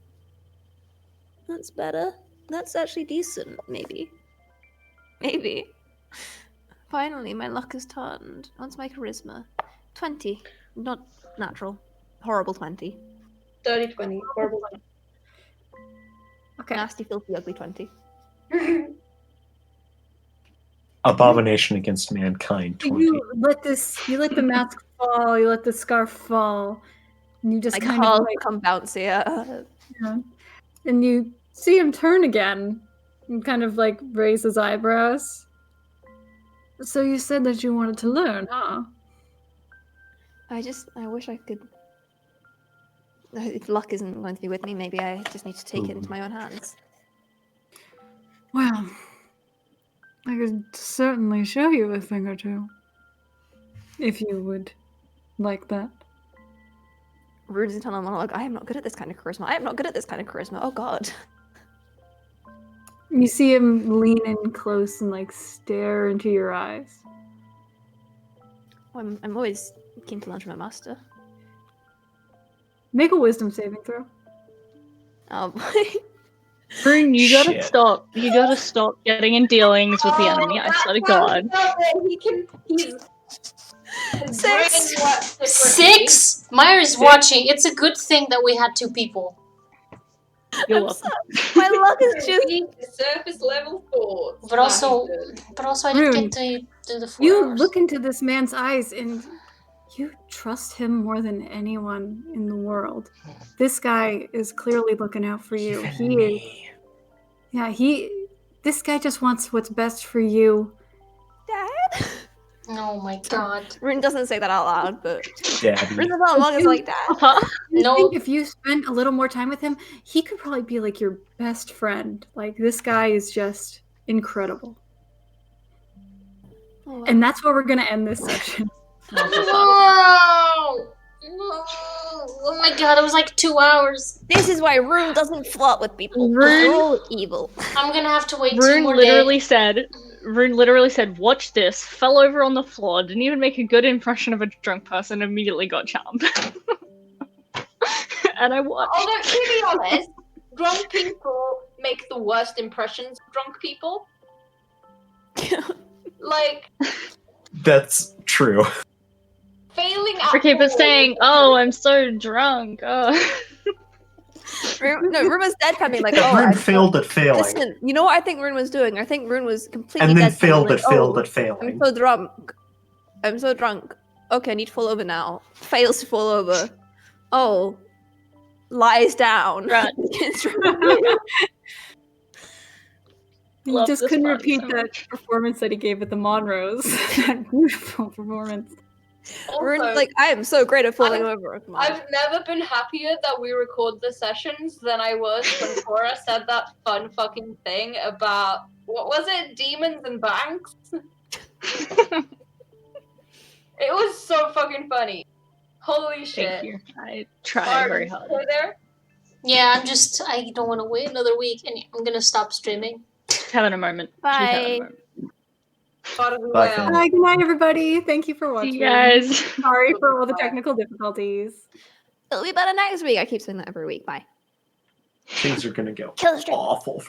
That's better. That's actually decent, maybe. Maybe. Finally, my luck has turned. What's my charisma? 20. Not natural. Horrible 20. 30, 20. Horrible. Okay. Nasty, filthy, ugly 20. Abomination against mankind. 20. You let the mask fall. You let the scarf fall, and you just My kind of cards like, become bouncier. yeah. And you see him turn again, and kind of like raise his eyebrows. So you said that you wanted to learn, huh? I wish I could. If luck isn't going to be with me, maybe I just need to take it into my own hands. Well, I could certainly show you a thing or two, if you would like that. Rune's internal monologue. I am not good at this kind of charisma. I am not good at this kind of charisma. Oh god. You see him lean in close and like stare into your eyes. I'm always keen to learn from a master. Make a wisdom saving throw. Oh boy. Brune, you gotta Shit. stop. You gotta stop getting in dealings with the enemy. I swear to God. Six. Brain works differently. 6? Myra's watching. It's a good thing that we had 2 people. You're I'm welcome. My luck is just. Need the surface level thoughts. But also, I didn't Rune, get to do the 4 You hours. look into this man's eyes and you trust him more than anyone in the world. This guy is clearly looking out for you. This guy just wants what's best for you. Dad? Oh my god. Rune doesn't say that out loud, but Daddy. Rune not long is like, Dad. Uh-huh. I No. think if you spend a little more time with him, he could probably be like your best friend. Like, this guy is just incredible. Oh, And that's where we're gonna end this session. No! No! Oh my god, it was like 2 hours. This is why Rune doesn't flirt with people. Rune- They're all evil. I'm gonna have to wait 2 Rune more literally days. said, watch this, fell over on the floor, didn't even make a good impression of a drunk person, immediately got charmed. And I watched. Although, to be honest, drunk people make the worst impressions of drunk people. Like, That's true. failing at Okay, but all- saying, "Oh, I'm so drunk." Oh. Rune was deadpanning like, Rune I failed at failing. Listen, you know what I think Rune was doing? I think Rune was completely And then deadpanning, failed like, at failed "Oh, at failing. I'm so drunk. I'm so drunk. Okay, I need to fall over now. Fails to fall over. Oh. Lies down. Right. You Love just this couldn't part repeat so that much. performance that he gave at the Monrose. That beautiful performance. Rune's Also, like, I am so great at falling I've- over. Come on. I've never been happier that we record the sessions than I was when Cora said that fun fucking thing about, what was it, demons and banks? It was so fucking funny. Holy shit. Thank you. I try Alright, very you hard. still there? Yeah, I don't want to wait another week, and I'm gonna stop streaming. Having a moment. She's having a Bye. moment. Part of the Bye, way fam. out. Hi, good night, everybody. Thank you for watching. See you guys. Sorry for all the technical difficulties. It'll be better next week. I keep saying that every week. Bye. Things are gonna go Kill the stream. awful